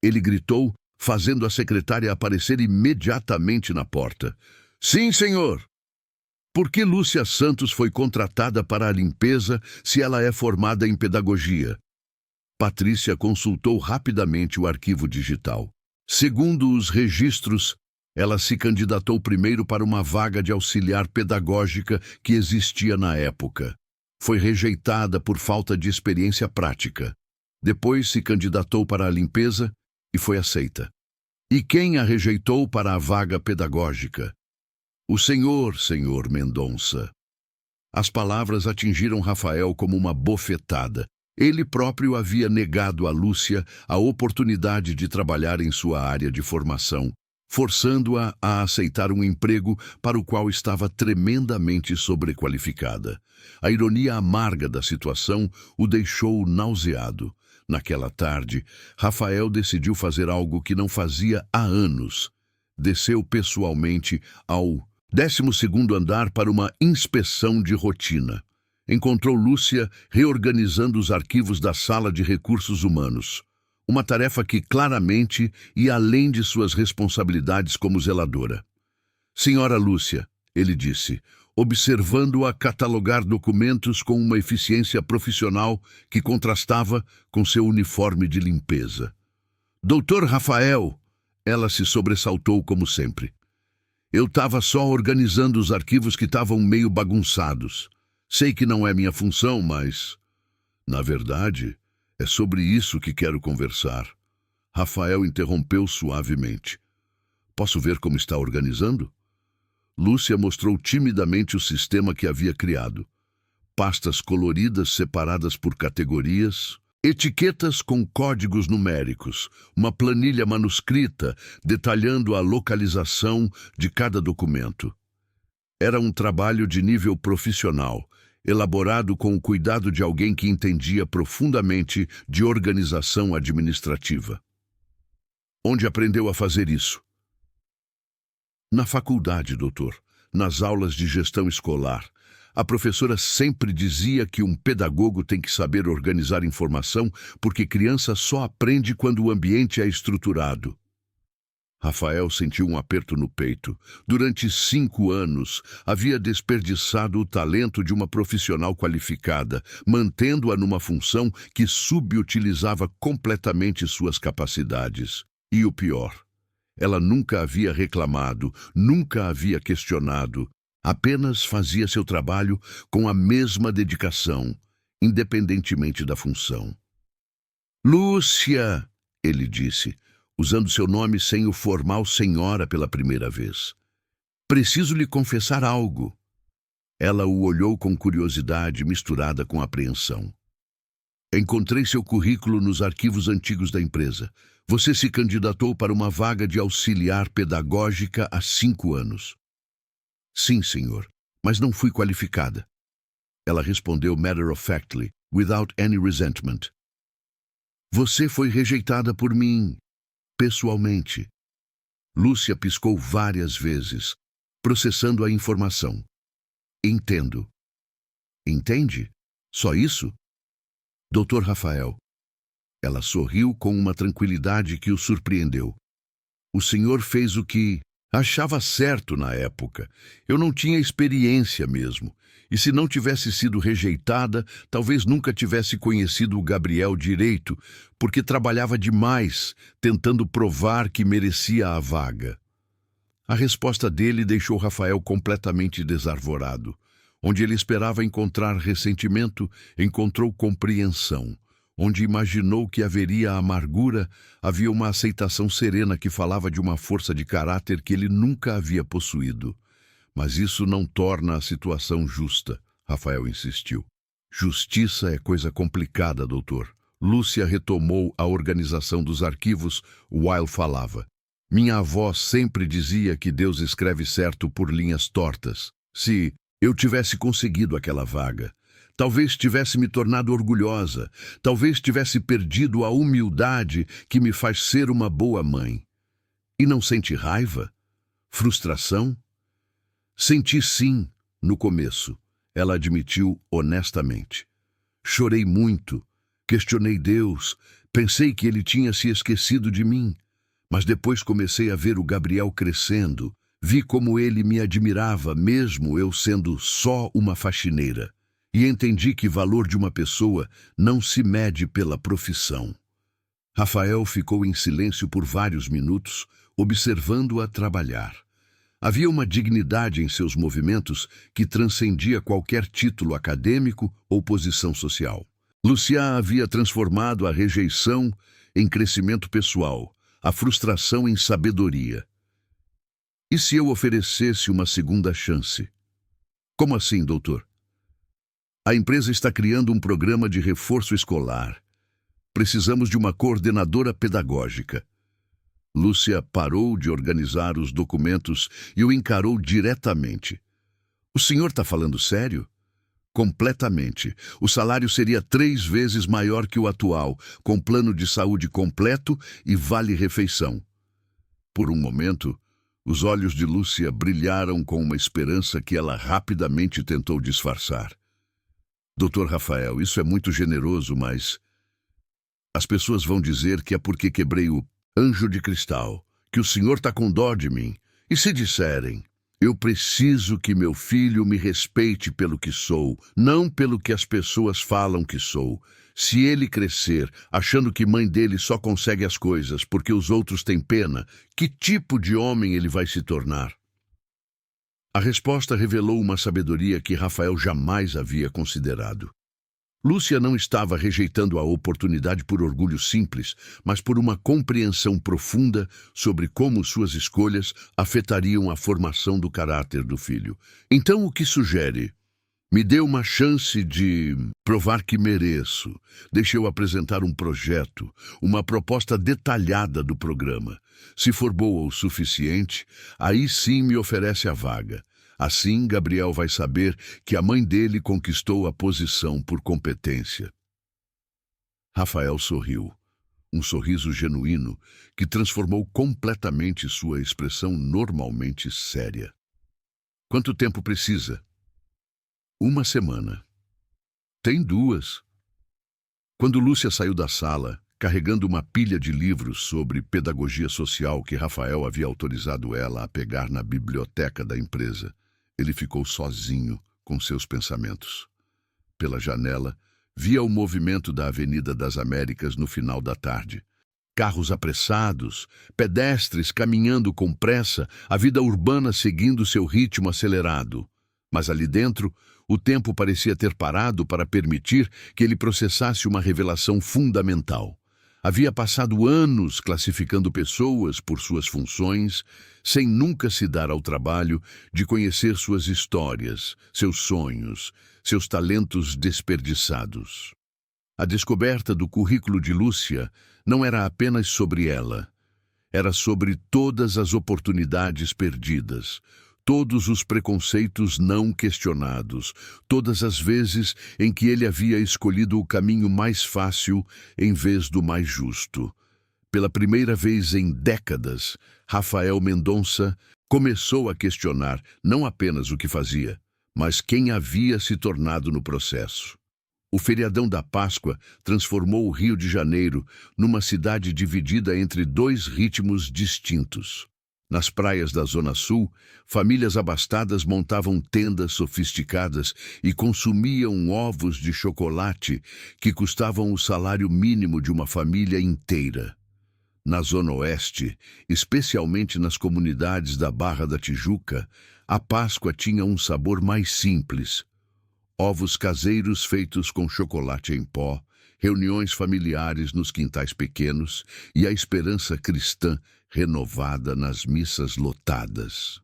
Ele gritou, fazendo a secretária aparecer imediatamente na porta. Sim, senhor! Por que Lúcia Santos foi contratada para a limpeza se ela é formada em pedagogia? Patrícia consultou rapidamente o arquivo digital. Segundo os registros, ela se candidatou primeiro para uma vaga de auxiliar pedagógica que existia na época. Foi rejeitada por falta de experiência prática. Depois se candidatou para a limpeza e foi aceita. E quem a rejeitou para a vaga pedagógica? O senhor Mendonça. As palavras atingiram Rafael como uma bofetada. Ele próprio havia negado a Lúcia a oportunidade de trabalhar em sua área de formação, forçando-a a aceitar um emprego para o qual estava tremendamente sobrequalificada. A ironia amarga da situação o deixou nauseado. Naquela tarde, Rafael decidiu fazer algo que não fazia há anos. Desceu pessoalmente ao 12º andar para uma inspeção de rotina. Encontrou Lúcia reorganizando os arquivos da sala de recursos humanos. Uma tarefa que claramente ia além de suas responsabilidades como zeladora. Senhora Lúcia, ele disse, observando-a catalogar documentos com uma eficiência profissional que contrastava com seu uniforme de limpeza. Doutor Rafael, ela se sobressaltou como sempre. Eu estava só organizando os arquivos que estavam meio bagunçados. Sei que não é minha função, mas... Na verdade, é sobre isso que quero conversar. Rafael interrompeu suavemente. Posso ver como está organizando? Lúcia mostrou timidamente o sistema que havia criado. Pastas coloridas separadas por categorias, etiquetas com códigos numéricos, uma planilha manuscrita detalhando a localização de cada documento. Era um trabalho de nível profissional, elaborado com o cuidado de alguém que entendia profundamente de organização administrativa. Onde aprendeu a fazer isso? Na faculdade, doutor, nas aulas de gestão escolar. A professora sempre dizia que um pedagogo tem que saber organizar informação porque criança só aprende quando o ambiente é estruturado. Rafael sentiu um aperto no peito. Durante 5 anos, havia desperdiçado o talento de uma profissional qualificada, mantendo-a numa função que subutilizava completamente suas capacidades. E o pior, ela nunca havia reclamado, nunca havia questionado, apenas fazia seu trabalho com a mesma dedicação, independentemente da função. Lúcia, ele disse, usando seu nome sem o formal senhora pela primeira vez. Preciso lhe confessar algo. Ela o olhou com curiosidade misturada com apreensão. Encontrei seu currículo nos arquivos antigos da empresa. Você se candidatou para uma vaga de auxiliar pedagógica há 5 anos. Sim, senhor, mas não fui qualificada. Ela respondeu matter-of-factly, without any resentment. Você foi rejeitada por mim, pessoalmente. Lúcia piscou várias vezes, processando a informação. Entendo. Entende? Só isso? Doutor Rafael. Ela sorriu com uma tranquilidade que o surpreendeu. O senhor fez o que achava certo na época. Eu não tinha experiência mesmo. E se não tivesse sido rejeitada, talvez nunca tivesse conhecido o Gabriel direito, porque trabalhava demais, tentando provar que merecia a vaga. A resposta dele deixou Rafael completamente desarvorado. Onde ele esperava encontrar ressentimento, encontrou compreensão. Onde imaginou que haveria amargura, havia uma aceitação serena que falava de uma força de caráter que ele nunca havia possuído. Mas isso não torna a situação justa, Rafael insistiu. Justiça é coisa complicada, doutor. Lúcia retomou a organização dos arquivos while falava. Minha avó sempre dizia que Deus escreve certo por linhas tortas. Se eu tivesse conseguido aquela vaga, talvez tivesse me tornado orgulhosa, talvez tivesse perdido a humildade que me faz ser uma boa mãe. E não sente raiva? Frustração? Senti sim, no começo, ela admitiu honestamente. Chorei muito, questionei Deus, pensei que ele tinha se esquecido de mim, mas depois comecei a ver o Gabriel crescendo, vi como ele me admirava, mesmo eu sendo só uma faxineira. E entendi que o valor de uma pessoa não se mede pela profissão. Rafael ficou em silêncio por vários minutos, observando-a trabalhar. Havia uma dignidade em seus movimentos que transcendia qualquer título acadêmico ou posição social. Lúcia havia transformado a rejeição em crescimento pessoal, a frustração em sabedoria. E se eu oferecesse uma segunda chance? Como assim, doutor? A empresa está criando um programa de reforço escolar. Precisamos de uma coordenadora pedagógica. Lúcia parou de organizar os documentos e o encarou diretamente. O senhor está falando sério? Completamente. O salário seria 3 vezes maior que o atual, com plano de saúde completo e vale-refeição. Por um momento, os olhos de Lúcia brilharam com uma esperança que ela rapidamente tentou disfarçar. Doutor Rafael, isso é muito generoso, mas... As pessoas vão dizer que é porque quebrei o anjo de cristal, que o senhor está com dó de mim. E se disserem, Eu preciso que meu filho me respeite pelo que sou, não pelo que as pessoas falam que sou. Se ele crescer achando que mãe dele só consegue as coisas porque os outros têm pena, que tipo de homem ele vai se tornar? A resposta revelou uma sabedoria que Rafael jamais havia considerado. Lúcia não estava rejeitando a oportunidade por orgulho simples, mas por uma compreensão profunda sobre como suas escolhas afetariam a formação do caráter do filho. Então, o que sugere? Me dê uma chance de provar que mereço. Deixe eu apresentar um projeto, uma proposta detalhada do programa. Se for boa o suficiente, aí sim me oferece a vaga. Assim, Gabriel vai saber que a mãe dele conquistou a posição por competência. Rafael sorriu, um sorriso genuíno que transformou completamente sua expressão normalmente séria. Quanto tempo precisa? 1 semana. Tem 2. Quando Lúcia saiu da sala, carregando uma pilha de livros sobre pedagogia social que Rafael havia autorizado ela a pegar na biblioteca da empresa, ele ficou sozinho com seus pensamentos. Pela janela, via o movimento da Avenida das Américas no final da tarde. Carros apressados, pedestres caminhando com pressa, a vida urbana seguindo seu ritmo acelerado. Mas ali dentro, o tempo parecia ter parado para permitir que ele processasse uma revelação fundamental. Havia passado anos classificando pessoas por suas funções, sem nunca se dar ao trabalho de conhecer suas histórias, seus sonhos, seus talentos desperdiçados. A descoberta do currículo de Lúcia não era apenas sobre ela, era sobre todas as oportunidades perdidas, todos os preconceitos não questionados, todas as vezes em que ele havia escolhido o caminho mais fácil em vez do mais justo. Pela primeira vez em décadas, Rafael Mendonça começou a questionar não apenas o que fazia, mas quem havia se tornado no processo. O feriadão da Páscoa transformou o Rio de Janeiro numa cidade dividida entre 2 ritmos distintos. Nas praias da Zona Sul, famílias abastadas montavam tendas sofisticadas e consumiam ovos de chocolate que custavam o salário mínimo de uma família inteira. Na Zona Oeste, especialmente nas comunidades da Barra da Tijuca, a Páscoa tinha um sabor mais simples. Ovos caseiros feitos com chocolate em pó, reuniões familiares nos quintais pequenos e a esperança cristã renovada nas missas lotadas.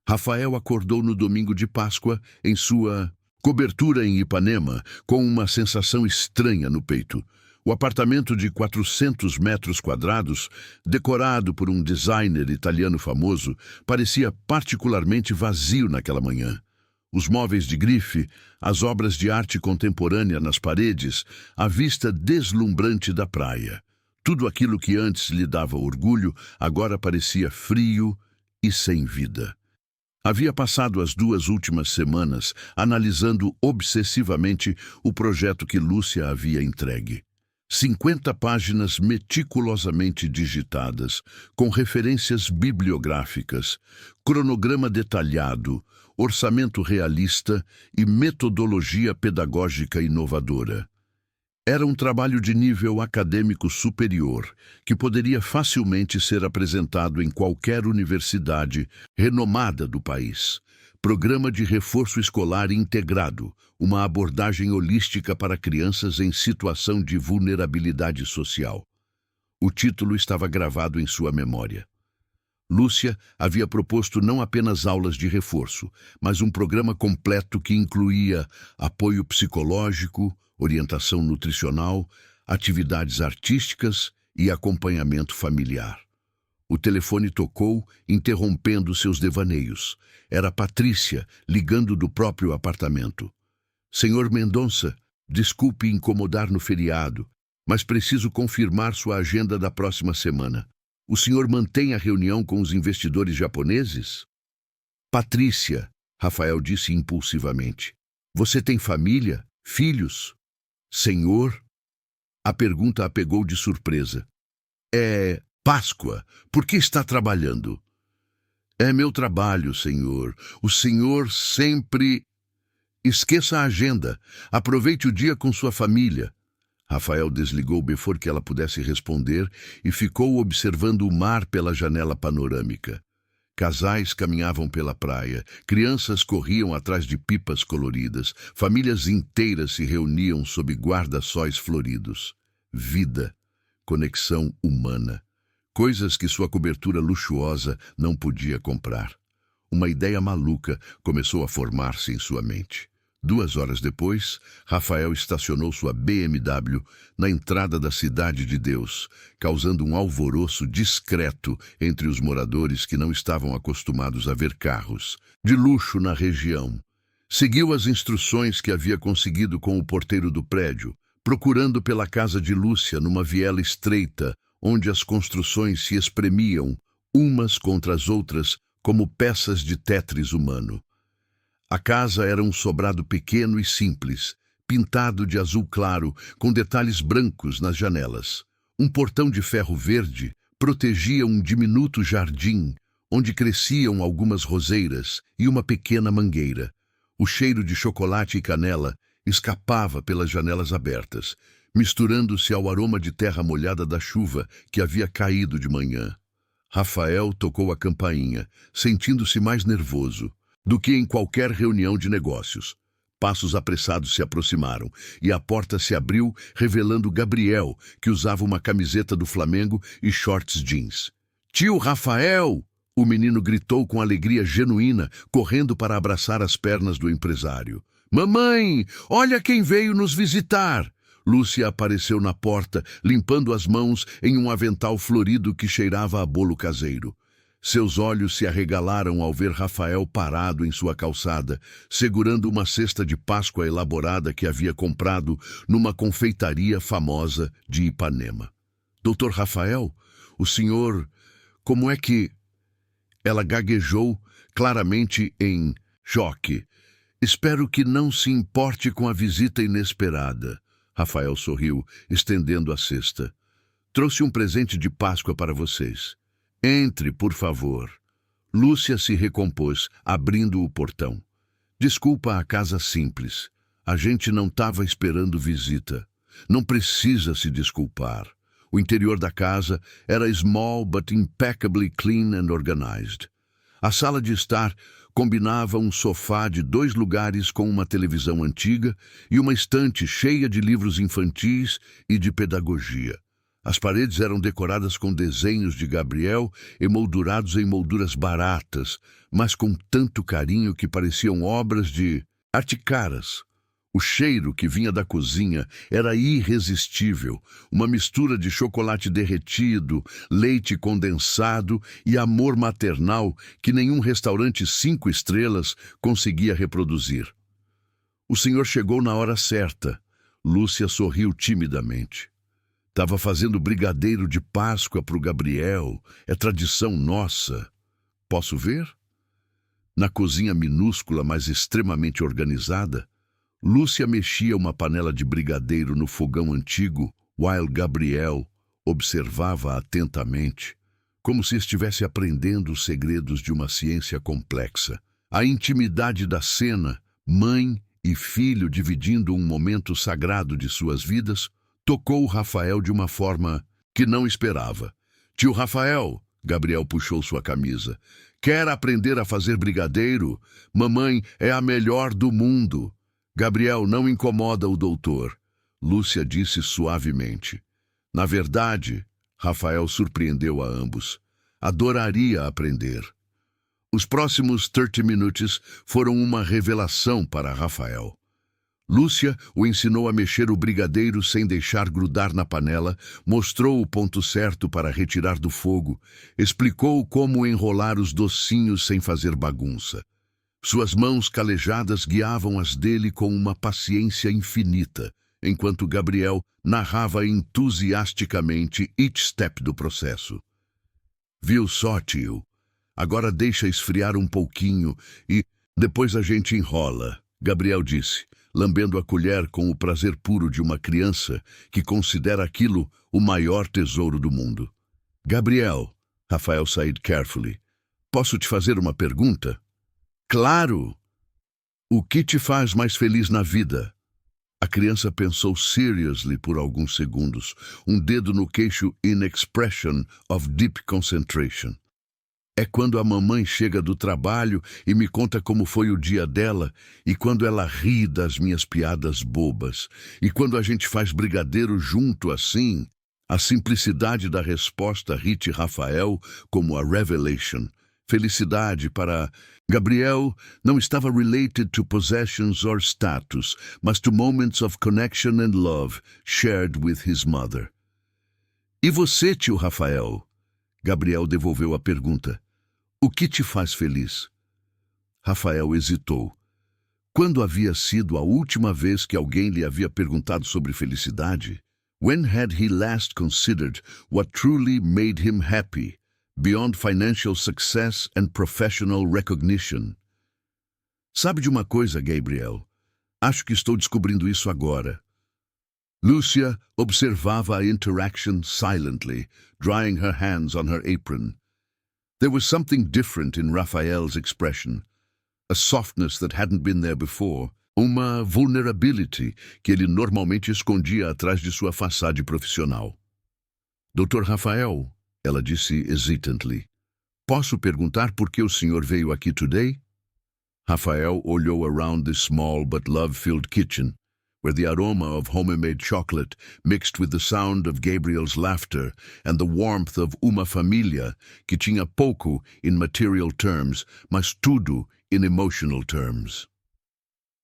Rafael acordou no domingo de Páscoa em sua cobertura em Ipanema com uma sensação estranha no peito. O apartamento de 400 metros quadrados, decorado por um designer italiano famoso, parecia particularmente vazio naquela manhã. Os móveis de grife, as obras de arte contemporânea nas paredes, a vista deslumbrante da praia. Tudo aquilo que antes lhe dava orgulho, agora parecia frio e sem vida. Havia passado as 2 últimas semanas analisando obsessivamente o projeto que Lúcia havia entregue. 50 páginas meticulosamente digitadas, com referências bibliográficas, cronograma detalhado, orçamento realista e metodologia pedagógica inovadora. Era um trabalho de nível acadêmico superior, que poderia facilmente ser apresentado em qualquer universidade renomada do país. Programa de reforço escolar integrado, uma abordagem holística para crianças em situação de vulnerabilidade social. O título estava gravado em sua memória. Lúcia havia proposto não apenas aulas de reforço, mas um programa completo que incluía apoio psicológico, orientação nutricional, atividades artísticas e acompanhamento familiar. O telefone tocou, interrompendo seus devaneios. Era Patrícia, ligando do próprio apartamento. Senhor Mendonça, desculpe incomodar no feriado, mas preciso confirmar sua agenda da próxima semana. O senhor mantém a reunião com os investidores japoneses? Patrícia, Rafael disse impulsivamente. Você tem família? Filhos? Senhor? A pergunta a pegou de surpresa. É Páscoa. Por que está trabalhando? É meu trabalho, senhor. O senhor sempre... Esqueça a agenda. Aproveite o dia com sua família. Rafael desligou before que ela pudesse responder e ficou observando o mar pela janela panorâmica. Casais caminhavam pela praia, crianças corriam atrás de pipas coloridas, famílias inteiras se reuniam sob guarda-sóis floridos. Vida, conexão humana, coisas que sua cobertura luxuosa não podia comprar. Uma ideia maluca começou a formar-se em sua mente. 2 horas depois, Rafael estacionou sua BMW na entrada da Cidade de Deus, causando um alvoroço discreto entre os moradores que não estavam acostumados a ver carros de luxo na região. Seguiu as instruções que havia conseguido com o porteiro do prédio, procurando pela casa de Lúcia numa viela estreita, onde as construções se espremiam, umas contra as outras, como peças de Tetris humano. A casa era um sobrado pequeno e simples, pintado de azul claro, com detalhes brancos nas janelas. Um portão de ferro verde protegia um diminuto jardim, onde cresciam algumas roseiras e uma pequena mangueira. O cheiro de chocolate e canela escapava pelas janelas abertas, misturando-se ao aroma de terra molhada da chuva que havia caído de manhã. Rafael tocou a campainha, sentindo-se mais nervoso do que em qualquer reunião de negócios. Passos apressados se aproximaram e a porta se abriu, revelando Gabriel, que usava uma camiseta do Flamengo e shorts jeans. "Tio Rafael!" O menino gritou com alegria genuína, correndo para abraçar as pernas do empresário. "Mamãe, olha quem veio nos visitar!" Lúcia apareceu na porta, limpando as mãos em um avental florido que cheirava a bolo caseiro. Seus olhos se arregalaram ao ver Rafael parado em sua calçada, segurando uma cesta de Páscoa elaborada que havia comprado numa confeitaria famosa de Ipanema. "Doutor Rafael, o senhor... como é que..." Ela gaguejou, claramente em choque. "Espero que não se importe com a visita inesperada." Rafael sorriu, estendendo a cesta. "Trouxe um presente de Páscoa para vocês. Entre, por favor." Lúcia se recompôs, abrindo o portão. "Desculpa a casa simples. A gente não estava esperando visita. Não precisa se desculpar." O interior da casa era small but impeccably clean and organized. A sala de estar combinava um sofá de 2 lugares com uma televisão antiga e uma estante cheia de livros infantis e de pedagogia. As paredes eram decoradas com desenhos de Gabriel emoldurados em molduras baratas, mas com tanto carinho que pareciam obras de arte caras. O cheiro que vinha da cozinha era irresistível, uma mistura de chocolate derretido, leite condensado e amor maternal que nenhum restaurante 5 estrelas conseguia reproduzir. "O senhor chegou na hora certa." Lúcia sorriu timidamente. "Estava fazendo brigadeiro de Páscoa para o Gabriel. É tradição nossa. Posso ver?" Na cozinha minúscula, mas extremamente organizada, Lúcia mexia uma panela de brigadeiro no fogão antigo, while Gabriel observava atentamente, como se estivesse aprendendo os segredos de uma ciência complexa. A intimidade da cena, mãe e filho dividindo um momento sagrado de suas vidas, tocou Rafael de uma forma que não esperava. "Tio Rafael", Gabriel puxou sua camisa, "quer aprender a fazer brigadeiro? Mamãe é a melhor do mundo." "Gabriel, não incomoda o doutor", Lúcia disse suavemente. Na verdade, Rafael surpreendeu a ambos. Adoraria aprender. Os próximos 30 minutos foram uma revelação para Rafael. Lúcia o ensinou a mexer o brigadeiro sem deixar grudar na panela, mostrou o ponto certo para retirar do fogo, explicou como enrolar os docinhos sem fazer bagunça. Suas mãos calejadas guiavam as dele com uma paciência infinita, enquanto Gabriel narrava entusiasticamente each step do processo. "Viu só, tio? Agora deixa esfriar um pouquinho e depois a gente enrola", Gabriel disse, lambendo a colher com o prazer puro de uma criança que considera aquilo o maior tesouro do mundo. "Gabriel", Rafael said carefully, Posso te fazer uma pergunta? Claro! O que te faz mais feliz na vida? A criança pensou seriously por alguns segundos, um dedo no queixo in expression of deep concentration. É quando a mamãe chega do trabalho e me conta como foi o dia dela, e quando ela ri das minhas piadas bobas, e quando a gente faz brigadeiro junto assim. A simplicidade da resposta hit Rafael como a revelation. Felicidade para Gabriel não estava related to possessions or status, mas to moments of connection and love shared with his mother. E você, tio Rafael? Gabriel devolveu a pergunta. O que te faz feliz? Rafael hesitou. Quando havia sido a última vez que alguém lhe havia perguntado sobre felicidade? When had he last considered what truly made him happy, beyond financial success and professional recognition? Sabe de uma coisa, Gabriel? Acho que estou descobrindo isso agora. Lúcia observava a interaction silently, drying her hands on her apron. There was something different in Raphael's expression, a softness that hadn't been there before, uma vulnerability que ele normalmente escondia atrás de sua façade profissional. Dr. Rafael, ela disse hesitantly, posso perguntar por que o senhor veio aqui today? Rafael olhou around the small but love-filled kitchen, where the aroma of homemade chocolate mixed with the sound of Gabriel's laughter and the warmth of uma família, que tinha pouco in material terms, mas tudo in emotional terms.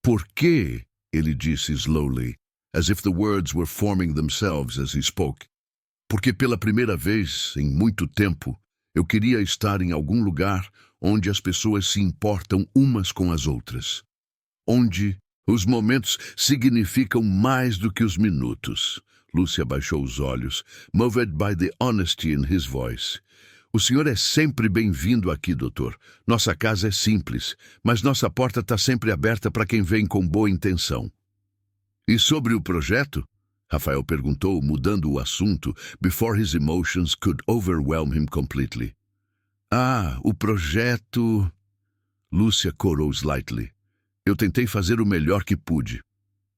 Por quê? Ele disse slowly, as if the words were forming themselves as he spoke. Porque pela primeira vez em muito tempo, eu queria estar em algum lugar onde as pessoas se importam umas com as outras. Onde os momentos significam mais do que os minutos. Lúcia baixou os olhos, moved by the honesty in his voice. O senhor é sempre bem-vindo aqui, doutor. Nossa casa é simples, mas nossa porta está sempre aberta para quem vem com boa intenção. E sobre o projeto? Rafael perguntou, mudando o assunto, before his emotions could overwhelm him completely. Ah, o projeto... Lúcia corou slightly. Eu tentei fazer o melhor que pude.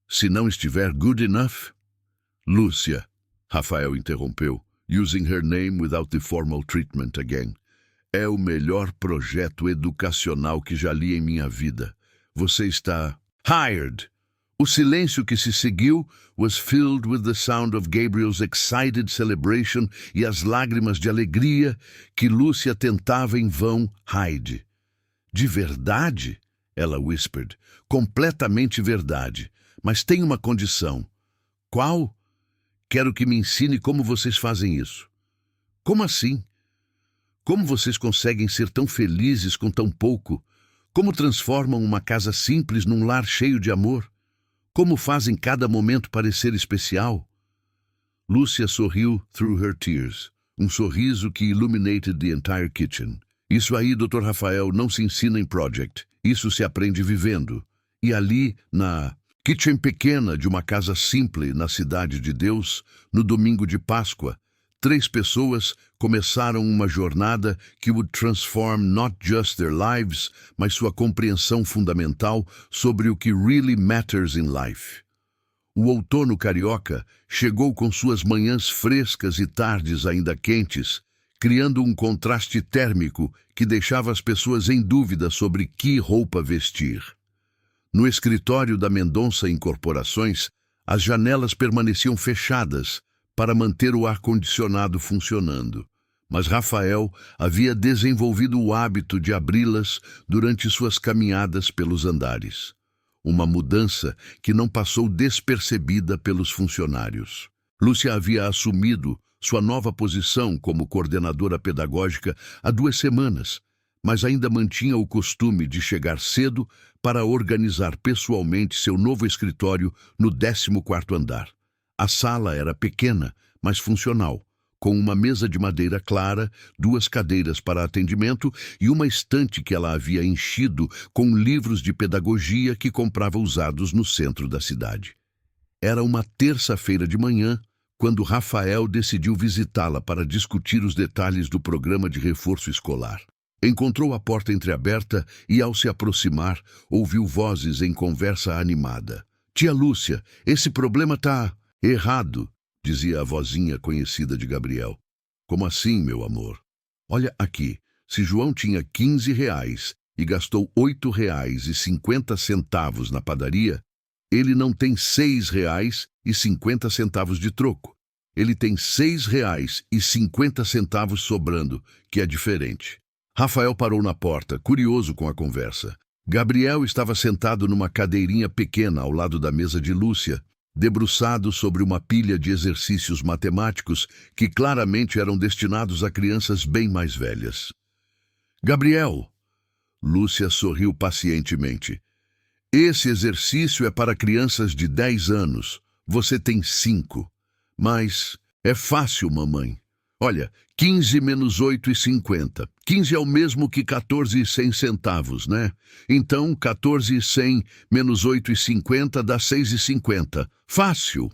Se não estiver good enough... Lúcia, Rafael interrompeu, using her name without the formal treatment again. É o melhor projeto educacional que já li em minha vida. Você está... hired! O silêncio que se seguiu was filled with the sound of Gabriel's excited celebration e as lágrimas de alegria que Lúcia tentava em vão hide. De verdade? Ela whispered. Completamente verdade. Mas tem uma condição. Qual? Quero que me ensine como vocês fazem isso. Como assim? Como vocês conseguem ser tão felizes com tão pouco? Como transformam uma casa simples num lar cheio de amor? Como fazem cada momento parecer especial? Lúcia sorriu through her tears, um sorriso que illuminated the entire kitchen. Isso aí, Dr. Rafael, não se ensina em project. Isso se aprende vivendo. E ali, na kitchen pequena de uma casa simples na Cidade de Deus, no domingo de Páscoa, 3 pessoas começaram uma jornada que would transform not just their lives, mas sua compreensão fundamental sobre o que really matters in life. O outono carioca chegou com suas manhãs frescas e tardes ainda quentes, criando um contraste térmico que deixava as pessoas em dúvida sobre que roupa vestir. No escritório da Mendonça Incorporações, as janelas permaneciam fechadas para manter o ar-condicionado funcionando, mas Rafael havia desenvolvido o hábito de abri-las durante suas caminhadas pelos andares. Uma mudança que não passou despercebida pelos funcionários. Lúcia havia assumido sua nova posição como coordenadora pedagógica há 2 semanas, mas ainda mantinha o costume de chegar cedo para organizar pessoalmente seu novo escritório no 14º andar. A sala era pequena, mas funcional, com uma mesa de madeira clara, 2 cadeiras para atendimento e uma estante que ela havia enchido com livros de pedagogia que comprava usados no centro da cidade. Era uma terça-feira de manhã, quando Rafael decidiu visitá-la para discutir os detalhes do programa de reforço escolar. Encontrou a porta entreaberta e, ao se aproximar, ouviu vozes em conversa animada. Tia Lúcia, esse problema tá errado, dizia a vozinha conhecida de Gabriel. Como assim, meu amor? Olha aqui, se João tinha R$ 15 e gastou R$ 8,50 na padaria, ele não tem R$ 6,50 de troco. Ele tem R$ 6,50 sobrando, que é diferente. Rafael parou na porta, curioso com a conversa. Gabriel estava sentado numa cadeirinha pequena ao lado da mesa de Lúcia, debruçado sobre uma pilha de exercícios matemáticos que claramente eram destinados a crianças bem mais velhas. Gabriel, Lúcia sorriu pacientemente. Esse exercício é para crianças de 10 anos. Você tem 5. Mas é fácil, mamãe. Olha, 15 menos 8,50. 15 é o mesmo que 14,100 centavos, né? Então, 14,100 menos 8,50 dá 6,50. Fácil.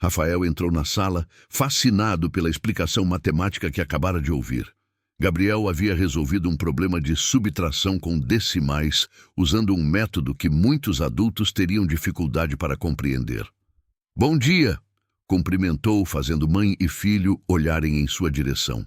Rafael entrou na sala, fascinado pela explicação matemática que acabara de ouvir. Gabriel havia resolvido um problema de subtração com decimais, usando um método que muitos adultos teriam dificuldade para compreender. Bom dia! Cumprimentou, fazendo mãe e filho olharem em sua direção.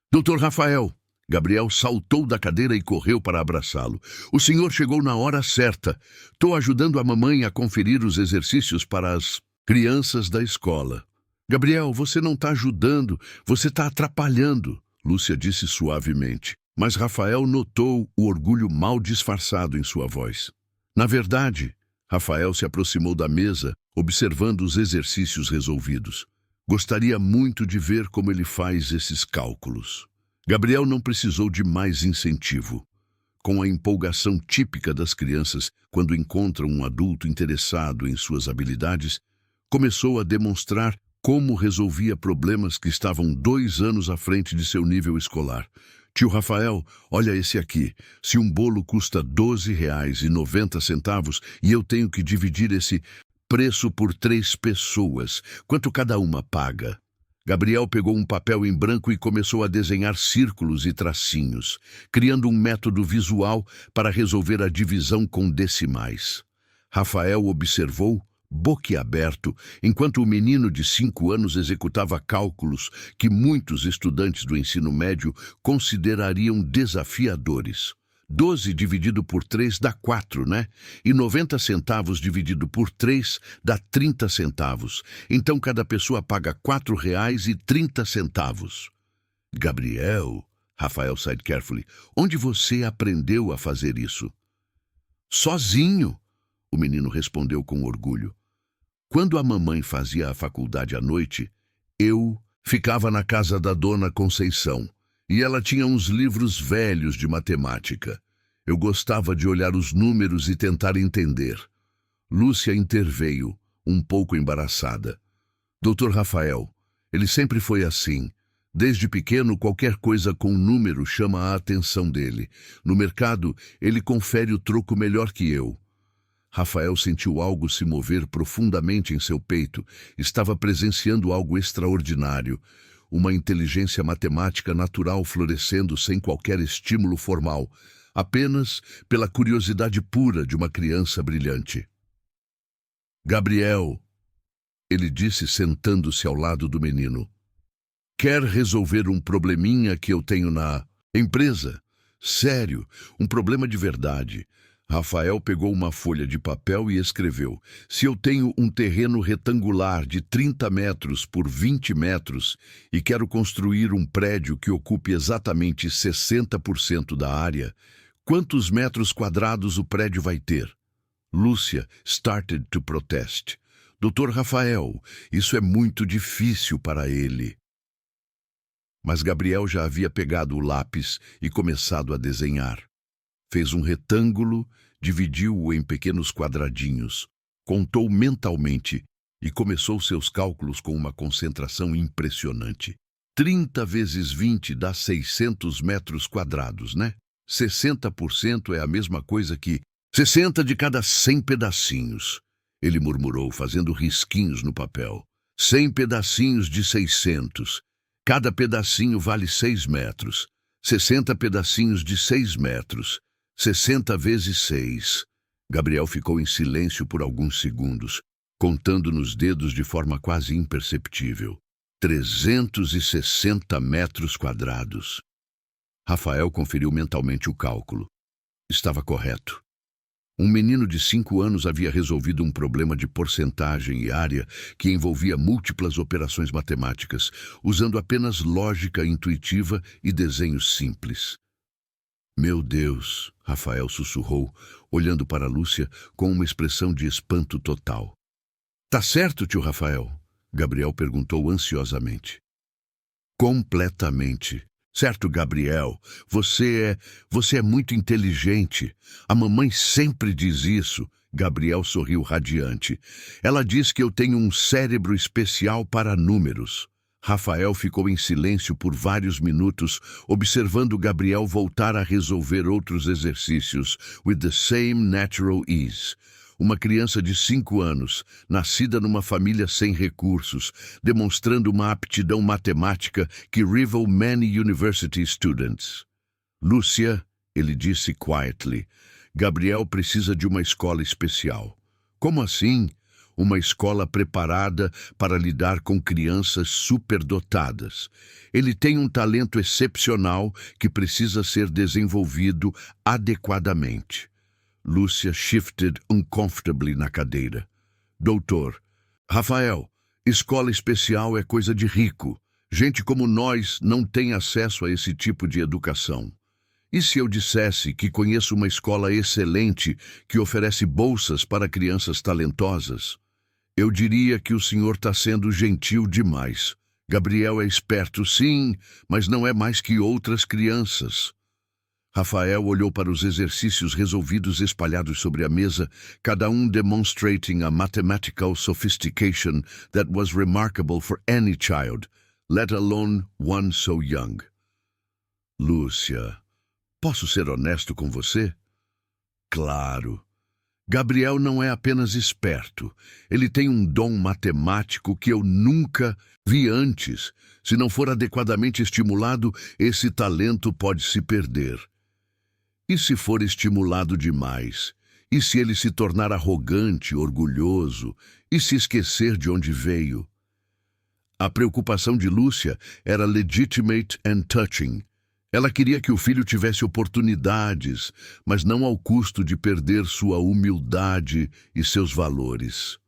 Doutor Rafael! Gabriel saltou da cadeira e correu para abraçá-lo. O senhor chegou na hora certa. Estou ajudando a mamãe a conferir os exercícios para as crianças da escola. Gabriel, você não está ajudando, você está atrapalhando, Lúcia disse suavemente. Mas Rafael notou o orgulho mal disfarçado em sua voz. Na verdade, Rafael se aproximou da mesa, observando os exercícios resolvidos. Gostaria muito de ver como ele faz esses cálculos. Gabriel não precisou de mais incentivo. Com a empolgação típica das crianças quando encontram um adulto interessado em suas habilidades, começou a demonstrar como resolvia problemas que estavam 2 anos à frente de seu nível escolar. Tio Rafael, olha esse aqui. Se um bolo custa R$ 12,90 e eu tenho que dividir esse preço por 3 pessoas, quanto cada uma paga? Gabriel pegou um papel em branco e começou a desenhar círculos e tracinhos, criando um método visual para resolver a divisão com decimais. Rafael observou, boquiaberto, enquanto o menino de 5 anos executava cálculos que muitos estudantes do ensino médio considerariam desafiadores. 12 dividido por 3 dá 4, né? E 90 centavos dividido por 3 dá 30 centavos. Então cada pessoa paga R$ 4,30. Gabriel, Rafael said carefully, onde você aprendeu a fazer isso? Sozinho, o menino respondeu com orgulho. Quando a mamãe fazia a faculdade à noite, eu ficava na casa da dona Conceição, e ela tinha uns livros velhos de matemática. Eu gostava de olhar os números e tentar entender. Lúcia interveio, um pouco embaraçada. Doutor Rafael, ele sempre foi assim. Desde pequeno, qualquer coisa com número chama a atenção dele. No mercado, ele confere o troco melhor que eu. Rafael sentiu algo se mover profundamente em seu peito. Estava presenciando algo extraordinário. Uma inteligência matemática natural florescendo sem qualquer estímulo formal, apenas pela curiosidade pura de uma criança brilhante. Gabriel, ele disse sentando-se ao lado do menino. Quer resolver um probleminha que eu tenho na empresa? Sério, um problema de verdade. Rafael pegou uma folha de papel e escreveu: se eu tenho um terreno retangular de 30 metros por 20 metros e quero construir um prédio que ocupe exatamente 60% da área, quantos metros quadrados o prédio vai ter? Lúcia started to protest. Doutor Rafael, isso é muito difícil para ele. Mas Gabriel já havia pegado o lápis e começado a desenhar. Fez um retângulo, dividiu-o em pequenos quadradinhos, contou mentalmente e começou seus cálculos com uma concentração impressionante. 30 vezes 20 dá 600 metros quadrados, né? 60% é a mesma coisa que 60 de cada 100 pedacinhos, ele murmurou, fazendo risquinhos no papel. 100 pedacinhos de 600. Cada pedacinho vale 6 metros. 60 pedacinhos de 6 metros. 60 vezes 6. Gabriel ficou em silêncio por alguns segundos, contando nos dedos de forma quase imperceptível. 360 metros quadrados. Rafael conferiu mentalmente o cálculo. Estava correto. Um menino de 5 anos havia resolvido um problema de porcentagem e área que envolvia múltiplas operações matemáticas, usando apenas lógica intuitiva e desenhos simples. Meu Deus, Rafael sussurrou, olhando para Lúcia com uma expressão de espanto total. Tá certo, tio Rafael? Gabriel perguntou ansiosamente. Completamente. Certo, Gabriel, você é muito inteligente. A mamãe sempre diz isso. Gabriel sorriu radiante. Ela diz que eu tenho um cérebro especial para números. Rafael ficou em silêncio por vários minutos, observando Gabriel voltar a resolver outros exercícios, with the same natural ease. Uma criança de 5 anos, nascida numa família sem recursos, demonstrando uma aptidão matemática que rival many university students. Lúcia, ele disse quietly, Gabriel precisa de uma escola especial. Como assim? Uma escola preparada para lidar com crianças superdotadas. Ele tem um talento excepcional que precisa ser desenvolvido adequadamente. Lúcia shifted uncomfortably na cadeira. Doutor, Rafael, escola especial é coisa de rico. Gente como nós não tem acesso a esse tipo de educação. E se eu dissesse que conheço uma escola excelente que oferece bolsas para crianças talentosas? Eu diria que o senhor está sendo gentil demais. Gabriel é esperto, sim, mas não é mais que outras crianças. Rafael olhou para os exercícios resolvidos espalhados sobre a mesa, cada um demonstrating a mathematical sophistication that was remarkable for any child, let alone one so young. Lúcia, posso ser honesto com você? Claro. Gabriel não é apenas esperto, ele tem um dom matemático que eu nunca vi antes. Se não for adequadamente estimulado, esse talento pode se perder. E se for estimulado demais? E se ele se tornar arrogante, orgulhoso? E se esquecer de onde veio? A preocupação de Lúcia era legitimate and touching. Ela queria que o filho tivesse oportunidades, mas não ao custo de perder sua humildade e seus valores.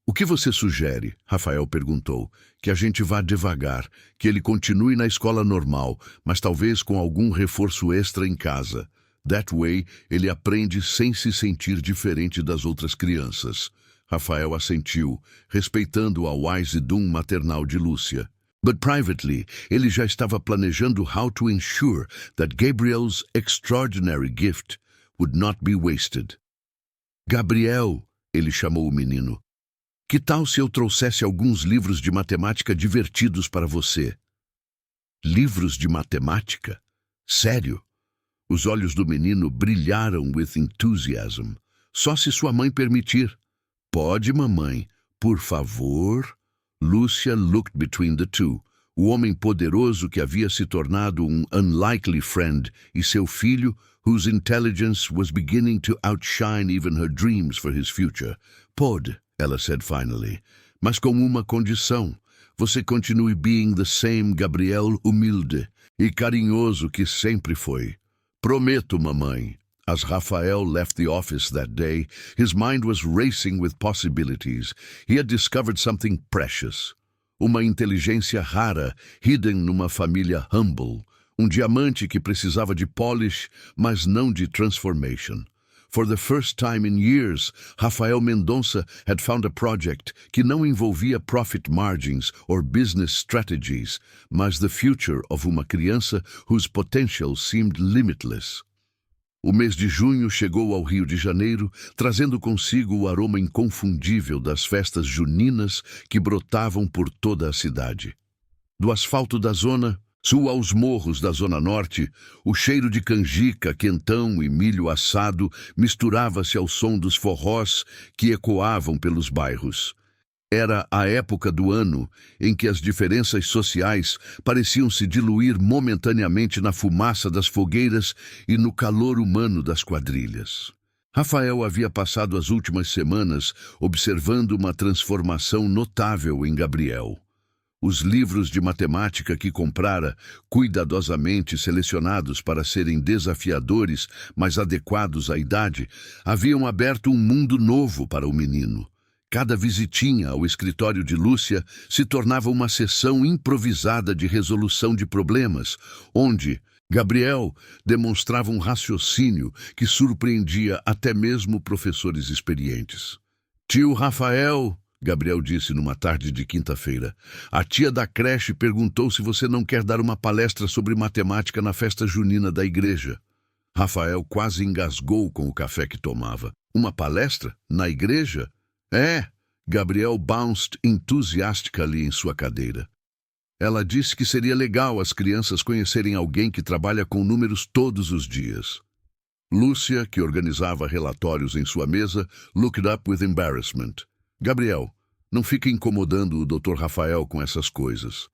O que você sugere? Rafael perguntou. Que a gente vá devagar, que ele continue na escola normal, mas talvez com algum reforço extra em casa. That way, ele aprende sem se sentir diferente das outras crianças. Rafael assentiu, respeitando a wisdom maternal de Lúcia. But privately, ele já estava planejando how to ensure that Gabriel's extraordinary gift would not be wasted. Gabriel, ele chamou o menino. Que tal se eu trouxesse alguns livros de matemática divertidos para você? Livros de matemática? Sério? Os olhos do menino brilharam with enthusiasm. Só se sua mãe permitir. Pode, mamãe. Por favor. Lúcia looked between the two. O homem poderoso que havia se tornado um unlikely friend e seu filho, whose intelligence was beginning to outshine even her dreams for his future. Pode. Ela said finally, mas com uma condição. Você continue being the same Gabriel humilde e carinhoso que sempre foi. Prometo, mamãe. As Rafael left the office that day, his mind was racing with possibilities. He had discovered something precious. Uma inteligência rara, hidden numa família humble. Um diamante que precisava de polish, mas não de transformation. For the first time in years, Rafael Mendonça had found a project que não envolvia profit margins or business strategies, mas the future of uma criança whose potential seemed limitless. O mês de junho chegou ao Rio de Janeiro, trazendo consigo o aroma inconfundível das festas juninas que brotavam por toda a cidade. Do asfalto da zona sul aos morros da Zona Norte, o cheiro de canjica, quentão e milho assado misturava-se ao som dos forrós que ecoavam pelos bairros. Era a época do ano em que as diferenças sociais pareciam se diluir momentaneamente na fumaça das fogueiras e no calor humano das quadrilhas. Rafael havia passado as últimas semanas observando uma transformação notável em Gabriel. Os livros de matemática que comprara, cuidadosamente selecionados para serem desafiadores, mas adequados à idade, haviam aberto um mundo novo para o menino. Cada visitinha ao escritório de Lúcia se tornava uma sessão improvisada de resolução de problemas, onde Gabriel demonstrava um raciocínio que surpreendia até mesmo professores experientes. "Tio Rafael", Gabriel disse numa tarde de quinta-feira, "a tia da creche perguntou se você não quer dar uma palestra sobre matemática na festa junina da igreja." Rafael quase engasgou com o café que tomava. "Uma palestra? Na igreja?" "É." Gabriel bounced enthusiastically em sua cadeira. "Ela disse que seria legal as crianças conhecerem alguém que trabalha com números todos os dias." Lúcia, que organizava relatórios em sua mesa, looked up with embarrassment. "Gabriel, não fique incomodando o Dr. Rafael com essas coisas."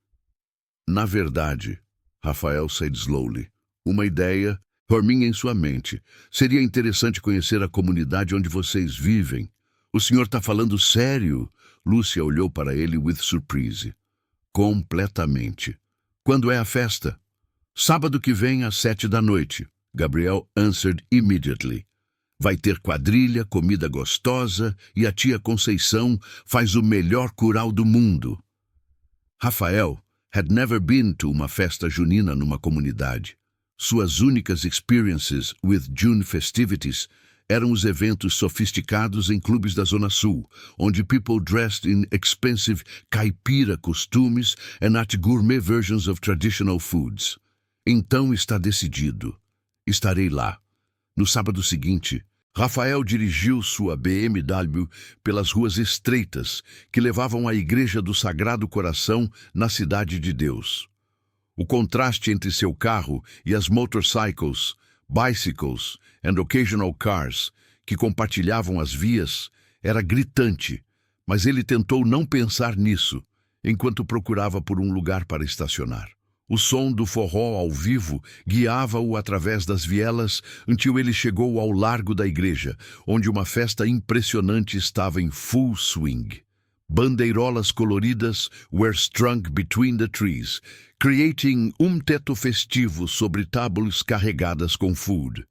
"Na verdade," Rafael said slowly, "uma ideia forminha em sua mente. Seria interessante conhecer a comunidade onde vocês vivem." "O senhor está falando sério?" Lúcia olhou para ele with surprise. "Completamente." "Quando é a festa?" "Sábado que vem às 7 da noite." Gabriel answered immediately. "Vai ter quadrilha, comida gostosa e a tia Conceição faz o melhor curau do mundo." Rafael had never been to uma festa junina numa comunidade. Suas únicas experiences with June festivities eram os eventos sofisticados em clubes da Zona Sul, onde people dressed in expensive caipira costumes and at gourmet versions of traditional foods. "Então está decidido. Estarei lá." No sábado seguinte, Rafael dirigiu sua BMW pelas ruas estreitas que levavam à Igreja do Sagrado Coração na Cidade de Deus. O contraste entre seu carro e as motorcycles, bicycles and occasional cars que compartilhavam as vias era gritante, mas ele tentou não pensar nisso enquanto procurava por um lugar para estacionar. O som do forró ao vivo guiava-o através das vielas until ele chegou ao largo da igreja, onde uma festa impressionante estava em full swing. Bandeirolas coloridas were strung between the trees, creating teto festivo sobre tábuas carregadas com food.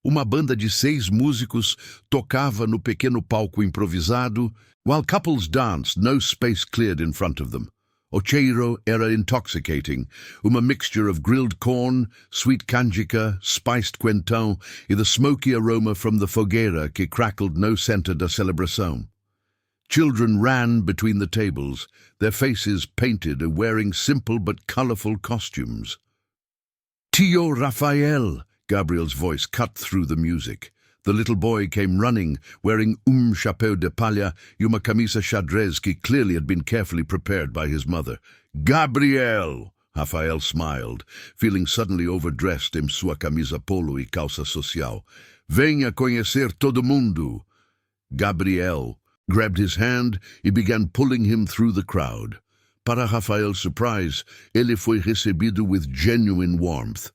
Uma banda de 6 músicos tocava no pequeno palco improvisado, while couples danced, no space cleared in front of them. O cheiro era intoxicating, uma mixture of grilled corn, sweet canjica, spiced quentão e the smoky aroma from the fogueira que crackled no center da celebração. Children ran between the tables, their faces painted and wearing simple but colorful costumes. "Tio Rafael!" Gabriel's voice cut through the music. The little boy came running, wearing chapéu de palha e uma camisa xadrez que clearly had been carefully prepared by his mother. "Gabriel!" Rafael smiled, feeling suddenly overdressed em sua camisa polo e calça social. "Venha conhecer todo mundo!" Gabriel grabbed his hand e began pulling him through the crowd. Para Rafael's surprise, ele foi recebido with genuine warmth.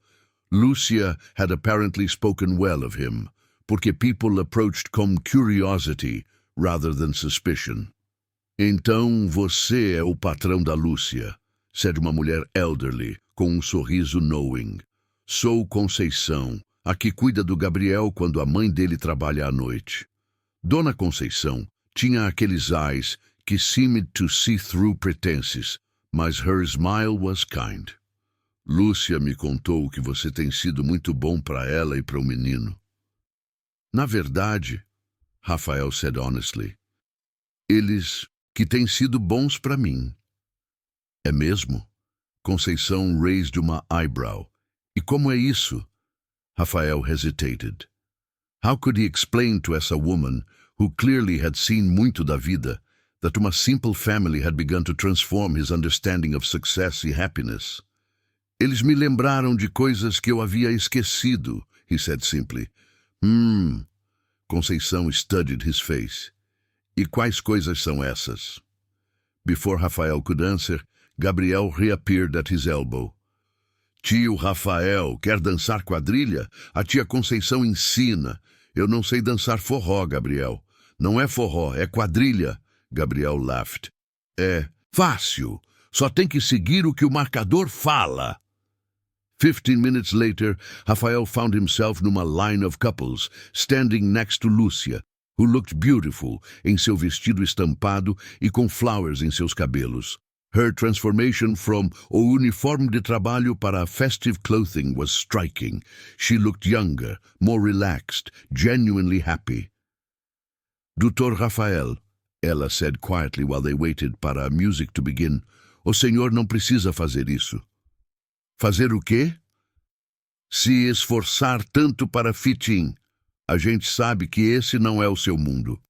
Lúcia had apparently spoken well of him, porque people approached com curiosity rather than suspicion. "Então você é o patrão da Lúcia," said uma mulher elderly, com um sorriso knowing. "Sou Conceição, a que cuida do Gabriel quando a mãe dele trabalha à noite." Dona Conceição tinha aqueles eyes que seemed to see through pretenses, mas her smile was kind. "Lúcia me contou que você tem sido muito bom para ela e para o menino." "Na verdade," Rafael said honestly, "eles que têm sido bons para mim." "É mesmo?" Conceição raised uma eyebrow. "E como é isso?" Rafael hesitated. How could he explain to essa woman, who clearly had seen muito da vida, that uma simple family had begun to transform his understanding of success e happiness? "Eles me lembraram de coisas que eu havia esquecido," he said simply. Conceição studied his face. "E quais coisas são essas?" Before Rafael could answer, Gabriel reappeared at his elbow. Tio Rafael, quer dançar quadrilha? A tia Conceição ensina. Eu não sei dançar forró, Gabriel. Não é forró, é quadrilha. Gabriel laughed. É fácil. Só tem que seguir o que o marcador fala. 15 minutes later, Rafael found himself numa line of couples, standing next to Lúcia, who looked beautiful em seu vestido estampado e com flowers em seus cabelos. Her transformation from o uniforme de trabalho para festive clothing was striking. She looked younger, more relaxed, genuinely happy. Doutor Rafael, ela said quietly while they waited para a music to begin, o senhor não precisa fazer isso. Fazer o quê? Se esforçar tanto para fit in. A gente sabe que esse não é o seu mundo.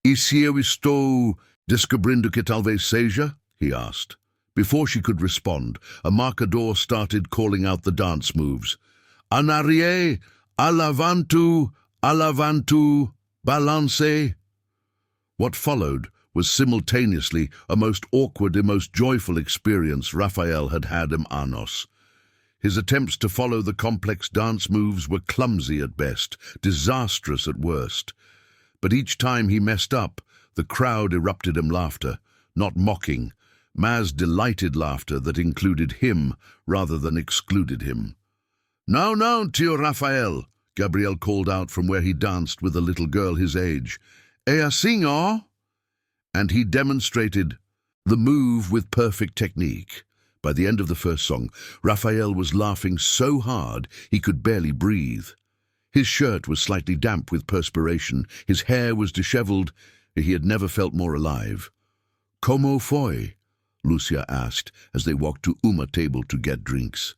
E se eu estou descobrindo que talvez seja? He asked. Before she could respond, a marcador started calling out the dance moves. En arrière, alavantu, balance. What followed was simultaneously a most awkward and most joyful experience Rafael had had in Anos. His attempts to follow the complex dance moves were clumsy at best, disastrous at worst. But each time he messed up, the crowd erupted in laughter, not mocking, mas delighted laughter that included him rather than excluded him. "Now, now, tio Rafael," Gabriel called out from where he danced with a little girl his age. "É assim, ó?" And he demonstrated the move with perfect technique. By the end of the first song, Rafael was laughing so hard he could barely breathe. His shirt was slightly damp with perspiration, his hair was disheveled, he had never felt more alive. "Como foi?" Lúcia asked as they walked to uma table to get drinks.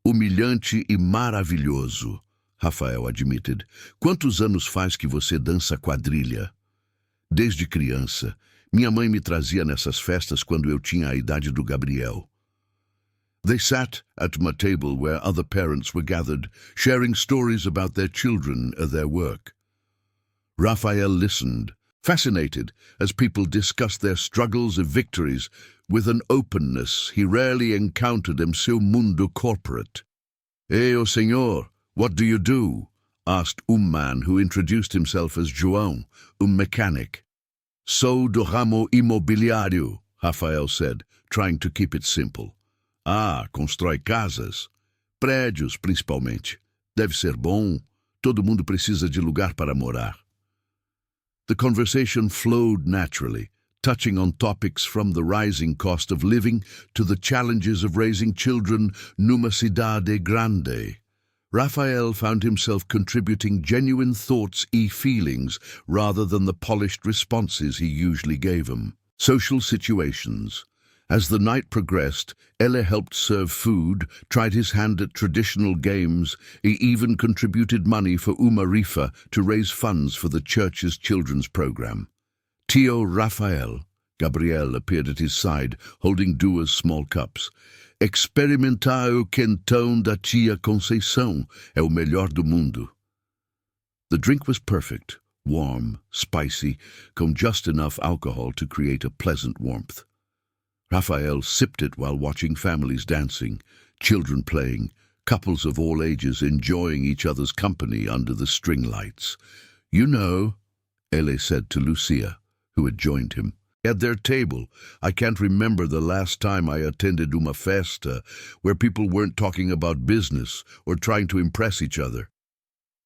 "Humilhante e maravilhoso," Rafael admitted. "Quantos anos faz que você dança quadrilha?" "Desde criança. Minha mãe me trazia nessas festas quando eu tinha a idade do Gabriel." They sat at a table where other parents were gathered, sharing stories about their children and their work. Rafael listened, fascinated, as people discussed their struggles and victories with an openness he rarely encountered in seu mundo corporate. "O senhor, what do you do?" asked man who introduced himself as João, mechanic. "Sou do ramo imobiliário," Rafael said, trying to keep it simple. "Ah, constrói casas? Prédios, principalmente. Deve ser bom. Todo mundo precisa de lugar para morar." The conversation flowed naturally, touching on topics from the rising cost of living to the challenges of raising children numa cidade grande. Rafael found himself contributing genuine thoughts and feelings rather than the polished responses he usually gave them. Social situations. As the night progressed, Ele helped serve food, tried his hand at traditional games, he even contributed money for Uma Rifa to raise funds for the church's children's program. Tio Rafael, Gabriel appeared at his side, holding duas small cups. "Experimentar o quentão da tia Conceição é o melhor do mundo." The drink was perfect, warm, spicy, com just enough alcohol to create a pleasant warmth. Rafael sipped it while watching families dancing, children playing, couples of all ages enjoying each other's company under the string lights. "You know," Ele said to Lucia, who had joined him, "at their table, I can't remember the last time I attended uma festa where people weren't talking about business or trying to impress each other."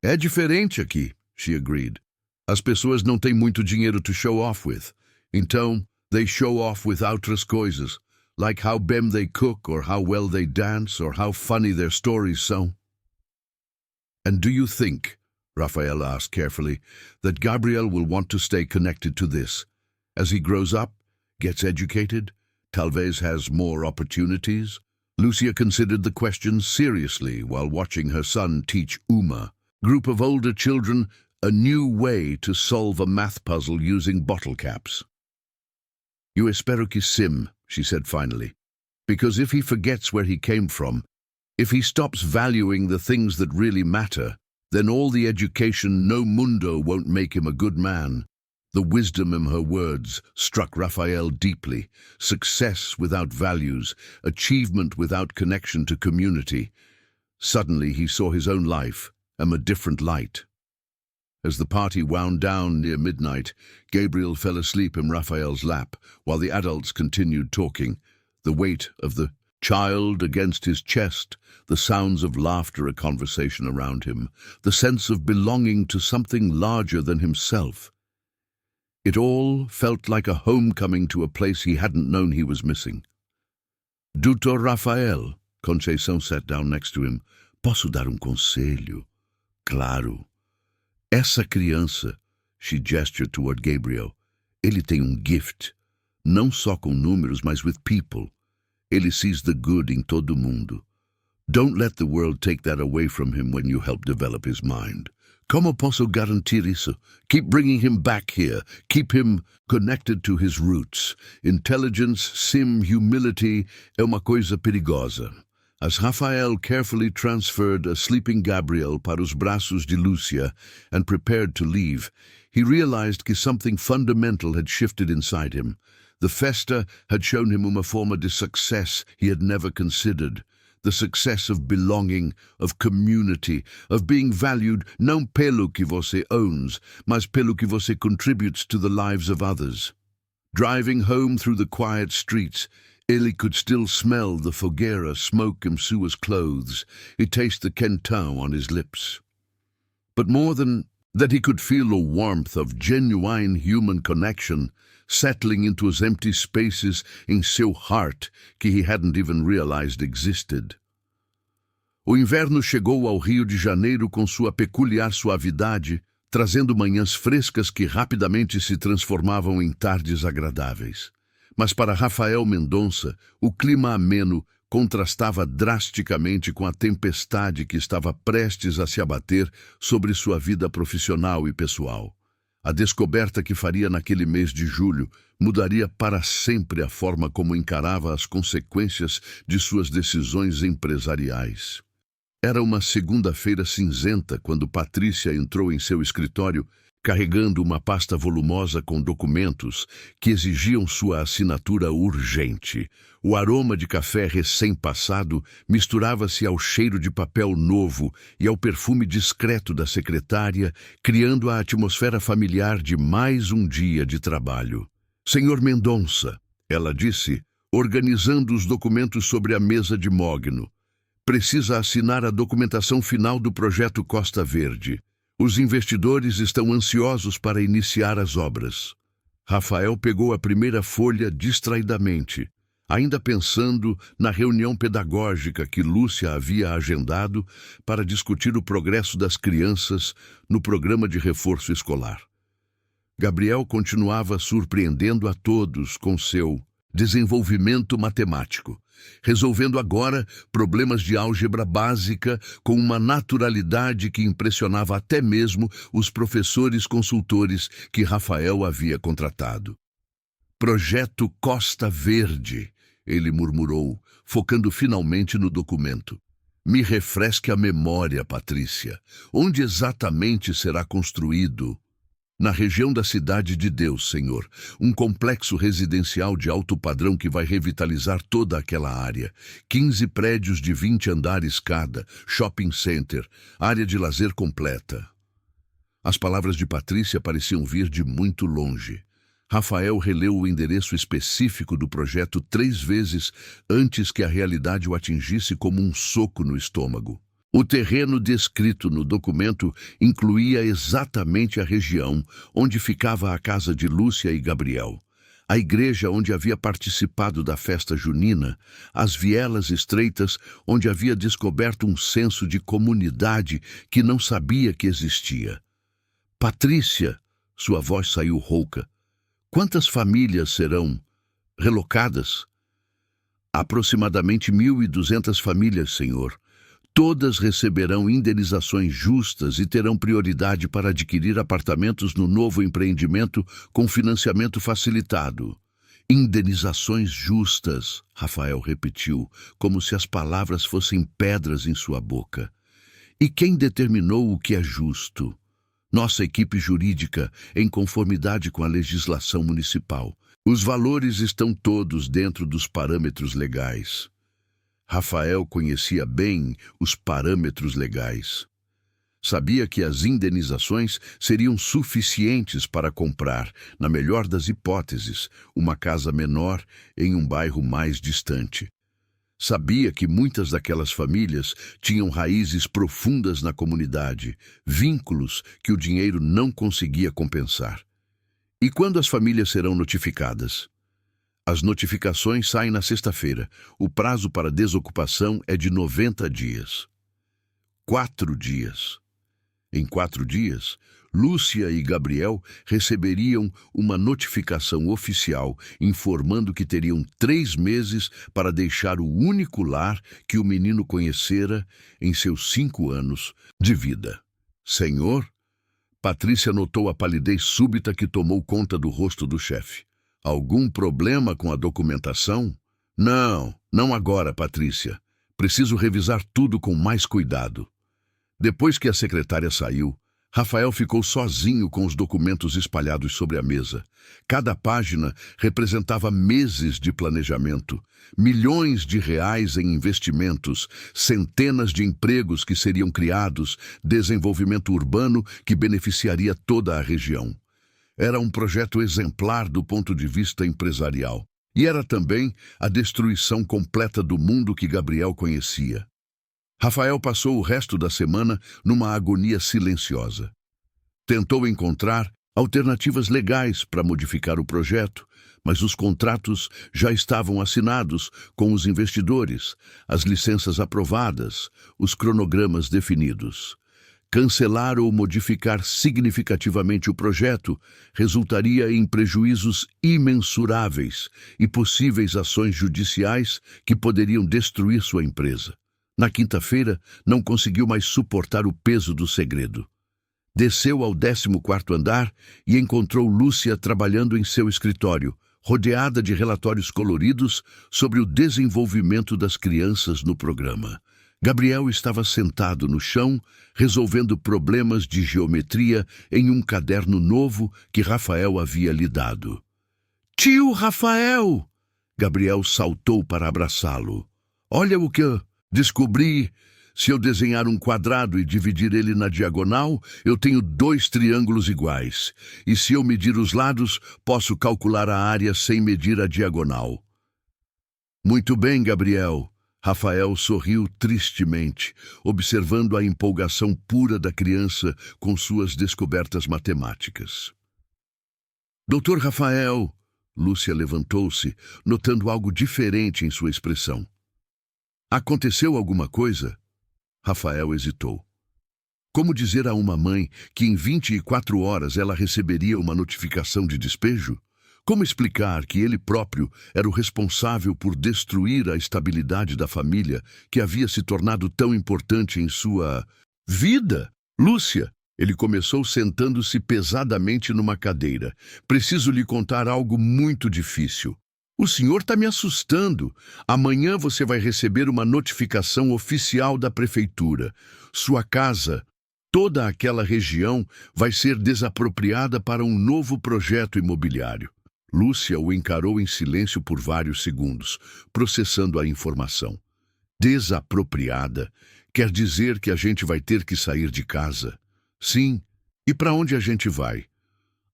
"É diferente aqui," she agreed. "As pessoas não têm muito dinheiro to show off with. Então, they show off with outras coisas, like how bem they cook or how well they dance or how funny their stories são." "And do you think," Rafael asked carefully, "that Gabriel will want to stay connected to this? As he grows up, gets educated, talvez has more opportunities?" Lucia considered the question seriously while watching her son teach Uma, group of older children, a new way to solve a math puzzle using bottle caps. "Eu espero que sim," she said finally, "because if he forgets where he came from, if he stops valuing the things that really matter, then all the education no mundo won't make him a good man. The wisdom in her words struck Raphael deeply. Success without values, achievement without connection to community. Suddenly he saw his own life in a different light. As the party wound down near midnight, Gabriel fell asleep in Raphael's lap, while the adults continued talking. The weight of the child against his chest, the sounds of laughter and conversation around him, the sense of belonging to something larger than himself. It all felt like a homecoming to a place he hadn't known he was missing. Doutor Raphael, Conceição sat down next to him. Posso dar conselho? Claro. Essa criança, she gestured toward Gabriel, ele tem gift, não só com números, mas with people. Ele sees the good in todo mundo. Don't let the world take that away from him when you help develop his mind. Como posso garantir isso? Keep bringing him back here. Keep him connected to his roots. Intelligence, humility é uma coisa perigosa. As Raphael carefully transferred a sleeping Gabriel para os braços de Lúcia and prepared to leave, he realized que something fundamental had shifted inside him. The festa had shown him uma forma de success he had never considered. The success of belonging, of community, of being valued não pelo que você owns, mas pelo que você contributes to the lives of others. Driving home through the quiet streets, ele could still smell the fogueira smoke in Sua's clothes. He tasted the quentão on his lips. But more than that, he could feel a warmth of genuine human connection settling into as empty spaces in seu heart que he hadn't even realized existed. O inverno chegou ao Rio de Janeiro com sua peculiar suavidade, trazendo manhãs frescas que rapidamente se transformavam em tardes agradáveis. Mas para Rafael Mendonça, o clima ameno contrastava drasticamente com a tempestade que estava prestes a se abater sobre sua vida profissional e pessoal. A descoberta que faria naquele mês de julho mudaria para sempre a forma como encarava as consequências de suas decisões empresariais. Era uma segunda-feira cinzenta quando Patrícia entrou em seu escritório carregando uma pasta volumosa com documentos que exigiam sua assinatura urgente. O aroma de café recém-passado misturava-se ao cheiro de papel novo e ao perfume discreto da secretária, criando a atmosfera familiar de mais um dia de trabalho. Senhor Mendonça, ela disse, organizando os documentos sobre a mesa de mogno. Precisa assinar a documentação final do projeto Costa Verde. Os investidores estão ansiosos para iniciar as obras. Rafael pegou a primeira folha distraidamente, ainda pensando na reunião pedagógica que Lúcia havia agendado para discutir o progresso das crianças no programa de reforço escolar. Gabriel continuava surpreendendo a todos com seu desenvolvimento matemático, resolvendo agora problemas de álgebra básica com uma naturalidade que impressionava até mesmo os professores consultores que Rafael havia contratado. Projeto Costa Verde, ele murmurou, focando finalmente no documento. Me refresque a memória, Patrícia. Onde exatamente será construído? Na região da Cidade de Deus, Senhor, um complexo residencial de alto padrão que vai revitalizar toda aquela área. 15 prédios de 20 andares cada, shopping center, área de lazer completa. As palavras de Patrícia pareciam vir de muito longe. Rafael releu o endereço específico do projeto 3 vezes antes que a realidade o atingisse como um soco no estômago. O terreno descrito no documento incluía exatamente a região onde ficava a casa de Lúcia e Gabriel, a igreja onde havia participado da festa junina, as vielas estreitas onde havia descoberto um senso de comunidade que não sabia que existia. Patrícia, sua voz saiu rouca. Quantas famílias serão relocadas? Aproximadamente 1.200 famílias, Senhor. Todas receberão indenizações justas e terão prioridade para adquirir apartamentos no novo empreendimento com financiamento facilitado. Indenizações justas, Rafael repetiu, como se as palavras fossem pedras em sua boca. E quem determinou o que é justo? Nossa equipe jurídica, em conformidade com a legislação municipal. Os valores estão todos dentro dos parâmetros legais. Rafael conhecia bem os parâmetros legais. Sabia que as indenizações seriam suficientes para comprar, na melhor das hipóteses, uma casa menor em um bairro mais distante. Sabia que muitas daquelas famílias tinham raízes profundas na comunidade, vínculos que o dinheiro não conseguia compensar. E quando as famílias serão notificadas? As notificações saem na sexta-feira. O prazo para desocupação é de 90 dias. 4 dias. Em 4 dias, Lúcia e Gabriel receberiam uma notificação oficial informando que teriam 3 meses para deixar o único lar que o menino conhecera em seus 5 anos de vida. Senhor? Patrícia notou a palidez súbita que tomou conta do rosto do chefe. Algum problema com a documentação? Não, não agora, Patrícia. Preciso revisar tudo com mais cuidado. Depois que a secretária saiu, Rafael ficou sozinho com os documentos espalhados sobre a mesa. Cada página representava meses de planejamento, milhões de reais em investimentos, centenas de empregos que seriam criados, desenvolvimento urbano que beneficiaria toda a região. Era um projeto exemplar do ponto de vista empresarial. E era também a destruição completa do mundo que Gabriel conhecia. Rafael passou o resto da semana numa agonia silenciosa. Tentou encontrar alternativas legais para modificar o projeto, mas os contratos já estavam assinados com os investidores, as licenças aprovadas, os cronogramas definidos. Cancelar ou modificar significativamente o projeto resultaria em prejuízos imensuráveis e possíveis ações judiciais que poderiam destruir sua empresa. Na quinta-feira, não conseguiu mais suportar o peso do segredo. Desceu ao 14º andar e encontrou Lúcia trabalhando em seu escritório, rodeada de relatórios coloridos sobre o desenvolvimento das crianças no programa. Gabriel estava sentado no chão, resolvendo problemas de geometria em um caderno novo que Rafael havia lhe dado. Tio Rafael! Gabriel saltou para abraçá-lo. Olha o que eu descobri. Se eu desenhar um quadrado e dividir ele na diagonal, eu tenho 2 triângulos iguais. E se eu medir os lados, posso calcular a área sem medir a diagonal. Muito bem, Gabriel. Rafael sorriu tristemente, observando a empolgação pura da criança com suas descobertas matemáticas. Doutor Rafael, Lúcia levantou-se, notando algo diferente em sua expressão. Aconteceu alguma coisa? Rafael hesitou. Como dizer a uma mãe que em 24 horas ela receberia uma notificação de despejo? Como explicar que ele próprio era o responsável por destruir a estabilidade da família que havia se tornado tão importante em sua vida? Lúcia, ele começou sentando-se pesadamente numa cadeira. Preciso lhe contar algo muito difícil. O senhor está me assustando. Amanhã você vai receber uma notificação oficial da prefeitura. Sua casa, toda aquela região, vai ser desapropriada para um novo projeto imobiliário. Lúcia o encarou em silêncio por vários segundos, processando a informação. Desapropriada quer dizer que a gente vai ter que sair de casa. Sim, e para onde a gente vai?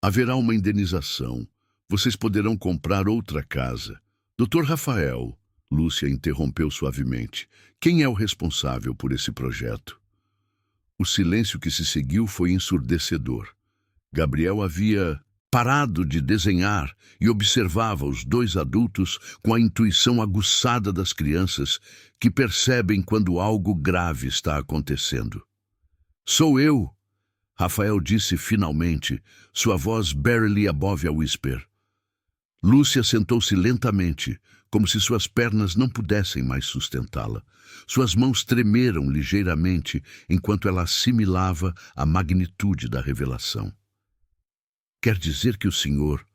Haverá uma indenização. Vocês poderão comprar outra casa. Doutor Rafael, Lúcia interrompeu suavemente, quem é o responsável por esse projeto? O silêncio que se seguiu foi ensurdecedor. Gabriel havia parado de desenhar e observava os 2 adultos com a intuição aguçada das crianças que percebem quando algo grave está acontecendo. Sou eu, Rafael disse finalmente, sua voz barely above a whisper. Lúcia sentou-se lentamente, como se suas pernas não pudessem mais sustentá-la. Suas mãos tremeram ligeiramente enquanto ela assimilava a magnitude da revelação. Quer dizer que o senhor...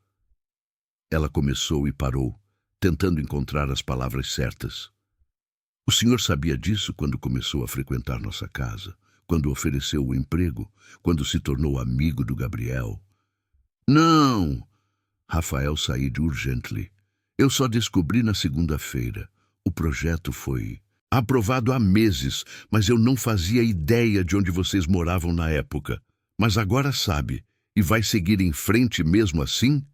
Ela começou e parou, tentando encontrar as palavras certas. O senhor sabia disso quando começou a frequentar nossa casa, quando ofereceu o emprego, quando se tornou amigo do Gabriel. Não! Rafael said urgently. Eu só descobri na segunda-feira. O projeto foi aprovado há meses, mas eu não fazia ideia de onde vocês moravam na época. Mas agora sabe, e vai seguir em frente mesmo assim?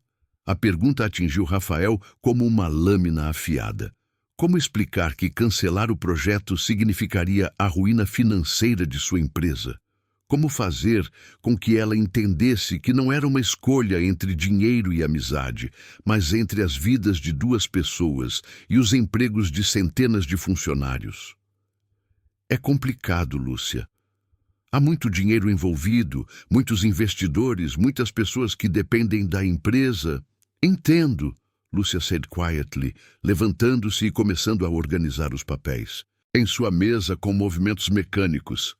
A pergunta atingiu Rafael como uma lâmina afiada. Como explicar que cancelar o projeto significaria a ruína financeira de sua empresa? Como fazer com que ela entendesse que não era uma escolha entre dinheiro e amizade, mas entre as vidas de duas pessoas e os empregos de centenas de funcionários? É complicado, Lúcia. Há muito dinheiro envolvido, muitos investidores, muitas pessoas que dependem da empresa. Entendo, Lúcia said quietly, levantando-se e começando a organizar os papéis. Em sua mesa com movimentos mecânicos.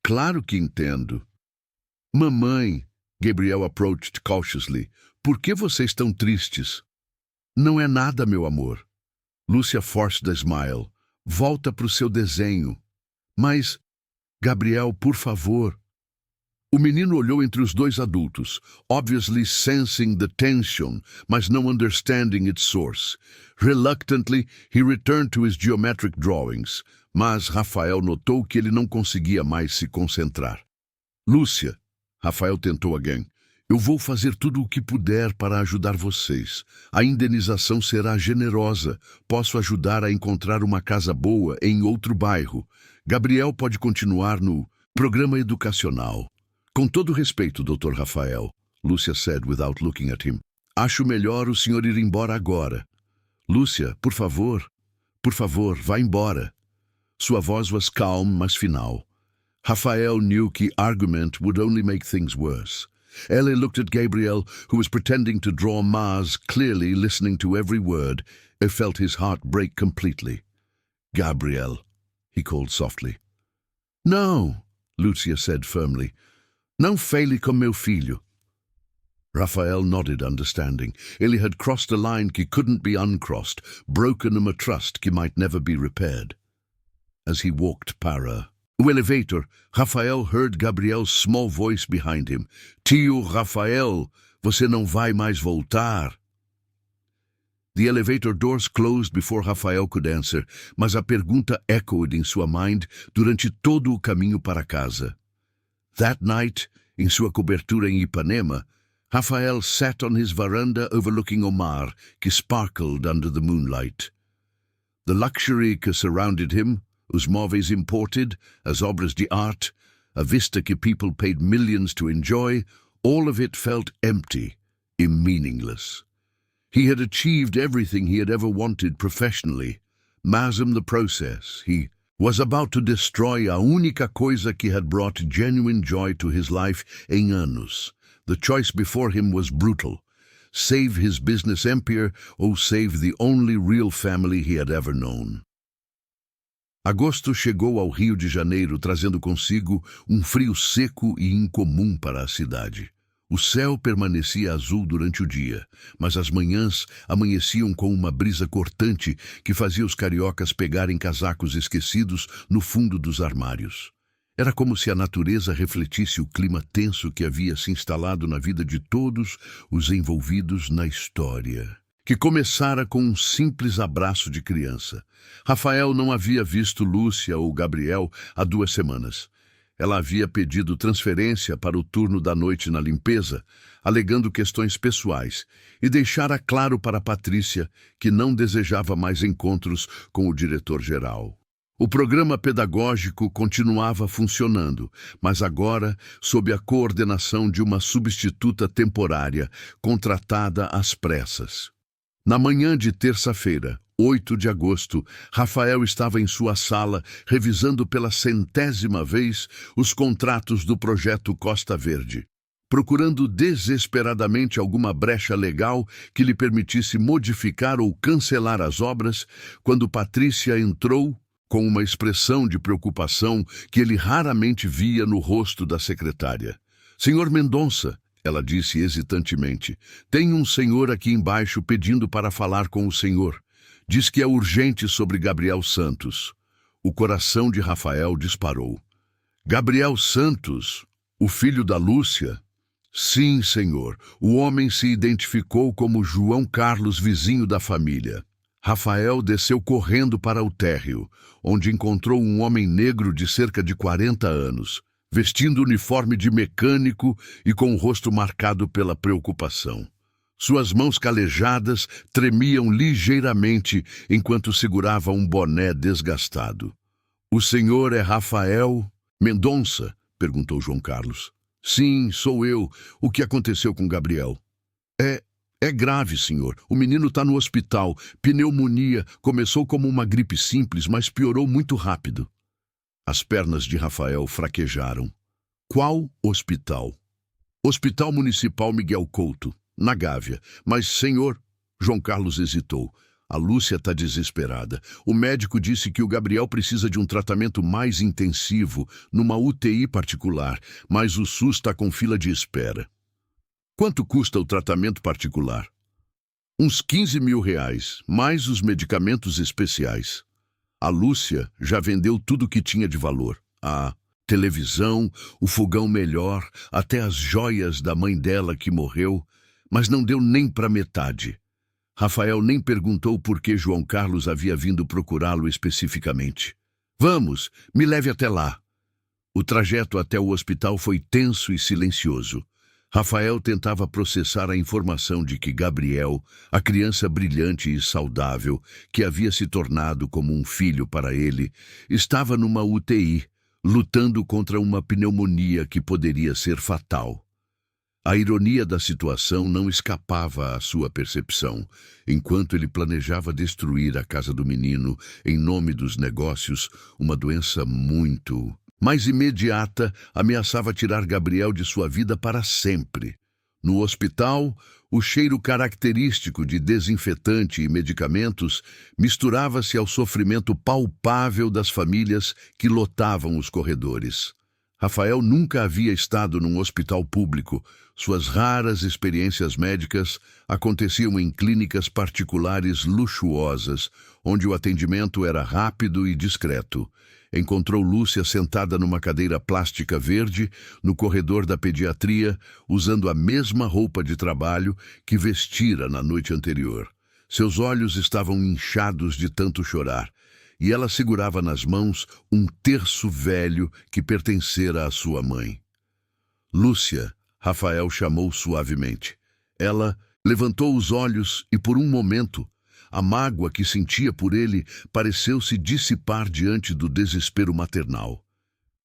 Claro que entendo. Mamãe, Gabriel approached cautiously. Por que vocês estão tristes? Não é nada, meu amor. Lúcia forced a smile. Volta para o seu desenho. Mas, Gabriel, por favor. O menino olhou entre os dois adultos, obviously sensing the tension, mas não understanding its source. Reluctantly, he returned to his geometric drawings, mas Rafael notou que ele não conseguia mais se concentrar. Lúcia, Rafael tentou again, eu vou fazer tudo o que puder para ajudar vocês. A indenização será generosa. Posso ajudar a encontrar uma casa boa em outro bairro. Gabriel pode continuar no programa educacional. Com todo respeito, Dr. Rafael, Lúcia said without looking at him. Acho melhor o senhor ir embora agora. Lúcia, por favor, vá embora. Sua voz was calm, mas final. Rafael knew que argument would only make things worse. Ellie looked at Gabriel, who was pretending to draw Mars, clearly listening to every word. He felt his heart break completely. Gabriel, he called softly. No, Lúcia said firmly. Não fale com meu filho. Rafael nodded, understanding. Ele had crossed a line que couldn't be uncrossed, broken uma trust que might never be repaired. As he walked para o elevator, Rafael heard Gabriel's small voice behind him. Tio Rafael, você não vai mais voltar. The elevator doors closed before Rafael could answer, mas a pergunta echoed em sua mind durante todo o caminho para casa. That night, em sua cobertura em Ipanema, Rafael sat on his veranda overlooking o mar, que sparkled under the moonlight. The luxury que surrounded him, os móveis imported, as obras de arte, a vista que people paid millions to enjoy, all of it felt empty, meaningless. He had achieved everything he had ever wanted professionally. Mas in the process, he was about to destroy a única coisa que had brought genuine joy to his life em anos. The choice before him was brutal. Save his business empire or save the only real family he had ever known. Agosto chegou ao Rio de Janeiro trazendo consigo um frio seco e incomum para a cidade. O céu permanecia azul durante o dia, mas as manhãs amanheciam com uma brisa cortante que fazia os cariocas pegarem casacos esquecidos no fundo dos armários. Era como se a natureza refletisse o clima tenso que havia se instalado na vida de todos os envolvidos na história, que começara com um simples abraço de criança. Rafael não havia visto Lúcia ou Gabriel há 2 semanas. Ela havia pedido transferência para o turno da noite na limpeza, alegando questões pessoais, e deixara claro para Patrícia que não desejava mais encontros com o diretor-geral. O programa pedagógico continuava funcionando, mas agora sob a coordenação de uma substituta temporária, contratada às pressas. Na manhã de terça-feira, 8 de agosto, Rafael estava em sua sala revisando pela 100ª vez os contratos do projeto Costa Verde, procurando desesperadamente alguma brecha legal que lhe permitisse modificar ou cancelar as obras, quando Patrícia entrou com uma expressão de preocupação que ele raramente via no rosto da secretária. Senhor Mendonça, ela disse hesitantemente, tem um senhor aqui embaixo pedindo para falar com o senhor. Diz que é urgente sobre Gabriel Santos. O coração de Rafael disparou. Gabriel Santos, o filho da Lúcia? Sim, senhor. O homem se identificou como João Carlos, vizinho da família. Rafael desceu correndo para o térreo, onde encontrou um homem negro de cerca de 40 anos, vestindo uniforme de mecânico e com o rosto marcado pela preocupação. Suas mãos calejadas tremiam ligeiramente enquanto segurava um boné desgastado. "O senhor é Rafael Mendonça?" perguntou João Carlos. "Sim, sou eu. O que aconteceu com Gabriel?" É grave, senhor. O menino está no hospital. Pneumonia. Começou como uma gripe simples, mas piorou muito rápido." As pernas de Rafael fraquejaram. "Qual hospital?" "Hospital Municipal Miguel Couto, na Gávea. Mas, senhor..." João Carlos hesitou. "A Lúcia está desesperada. O médico disse que o Gabriel precisa de um tratamento mais intensivo, numa UTI particular, mas o SUS está com fila de espera." "Quanto custa o tratamento particular?" "Uns 15 mil reais, mais os medicamentos especiais." A Lúcia já vendeu tudo que tinha de valor. A televisão, o fogão melhor, até as joias da mãe dela que morreu, mas não deu nem para metade. Rafael nem perguntou por que João Carlos havia vindo procurá-lo especificamente. "Vamos, me leve até lá." O trajeto até o hospital foi tenso e silencioso. Rafael tentava processar a informação de que Gabriel, a criança brilhante e saudável, que havia se tornado como um filho para ele, estava numa UTI, lutando contra uma pneumonia que poderia ser fatal. A ironia da situação não escapava à sua percepção, enquanto ele planejava destruir a casa do menino em nome dos negócios. Uma doença muito mais imediata ameaçava tirar Gabriel de sua vida para sempre. No hospital, o cheiro característico de desinfetante e medicamentos misturava-se ao sofrimento palpável das famílias que lotavam os corredores. Rafael nunca havia estado num hospital público. Suas raras experiências médicas aconteciam em clínicas particulares luxuosas, onde o atendimento era rápido e discreto. Encontrou Lúcia sentada numa cadeira plástica verde, no corredor da pediatria, usando a mesma roupa de trabalho que vestira na noite anterior. Seus olhos estavam inchados de tanto chorar, e ela segurava nas mãos um terço velho que pertencera à sua mãe. "Lúcia", Rafael chamou suavemente. Ela levantou os olhos e, por um momento, a mágoa que sentia por ele pareceu se dissipar diante do desespero maternal.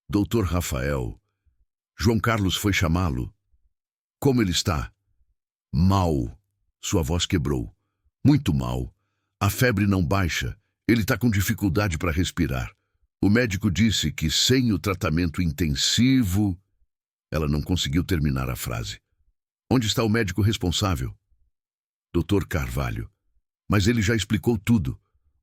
"Doutor Rafael." João Carlos foi chamá-lo. "Como ele está?" "Mal." Sua voz quebrou. "Muito mal. A febre não baixa. Ele está com dificuldade para respirar. O médico disse que sem o tratamento intensivo..." Ela não conseguiu terminar a frase. "Onde está o médico responsável?" "Dr. Carvalho." "Mas ele já explicou tudo.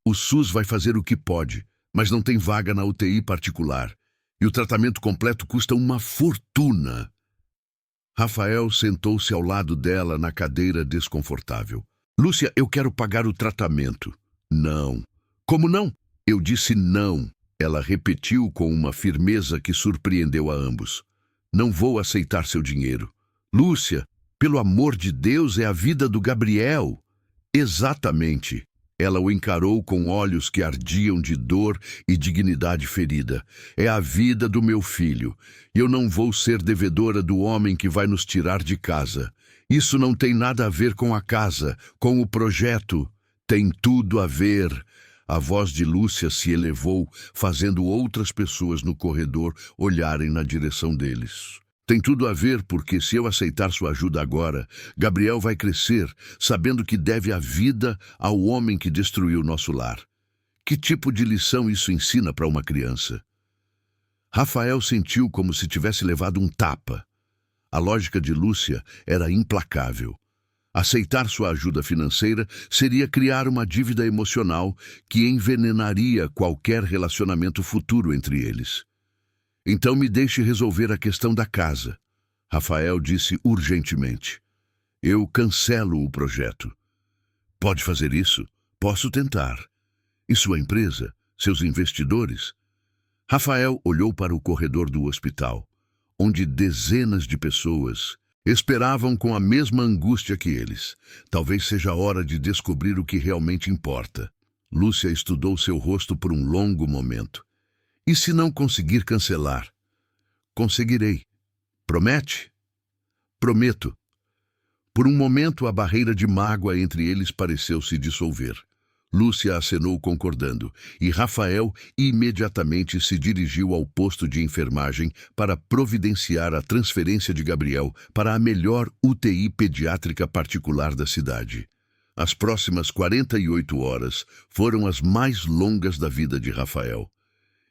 O SUS vai fazer o que pode, mas não tem vaga na UTI particular. E o tratamento completo custa uma fortuna." Rafael sentou-se ao lado dela na cadeira desconfortável. "Lúcia, eu quero pagar o tratamento." "Não." "Como não?" "Eu disse não." Ela repetiu com uma firmeza que surpreendeu a ambos. "Não vou aceitar seu dinheiro." "Lúcia, pelo amor de Deus, é a vida do Gabriel." "Exatamente." Ela o encarou com olhos que ardiam de dor e dignidade ferida. "É a vida do meu filho. Eu não vou ser devedora do homem que vai nos tirar de casa. Isso não tem nada a ver com a casa, com o projeto. Tem tudo a ver." A voz de Lúcia se elevou, fazendo outras pessoas no corredor olharem na direção deles. "Tem tudo a ver porque, se eu aceitar sua ajuda agora, Gabriel vai crescer, sabendo que deve a vida ao homem que destruiu nosso lar. Que tipo de lição isso ensina para uma criança?" Rafael sentiu como se tivesse levado um tapa. A lógica de Lúcia era implacável. Aceitar sua ajuda financeira seria criar uma dívida emocional que envenenaria qualquer relacionamento futuro entre eles. "Então me deixe resolver a questão da casa", Rafael disse urgentemente. "Eu cancelo o projeto." "Pode fazer isso?" "Posso tentar." "E sua empresa? Seus investidores?" Rafael olhou para o corredor do hospital, onde dezenas de pessoas esperavam com a mesma angústia que eles. Talvez seja a hora de descobrir o que realmente importa. Lúcia estudou seu rosto por um longo momento. E se não conseguir cancelar? Conseguirei. Promete? Prometo. Por um momento, a barreira de mágoa entre eles pareceu se dissolver. Lúcia acenou concordando, e Rafael imediatamente se dirigiu ao posto de enfermagem para providenciar a transferência de Gabriel para a melhor UTI pediátrica particular da cidade. As próximas 48 horas foram as mais longas da vida de Rafael.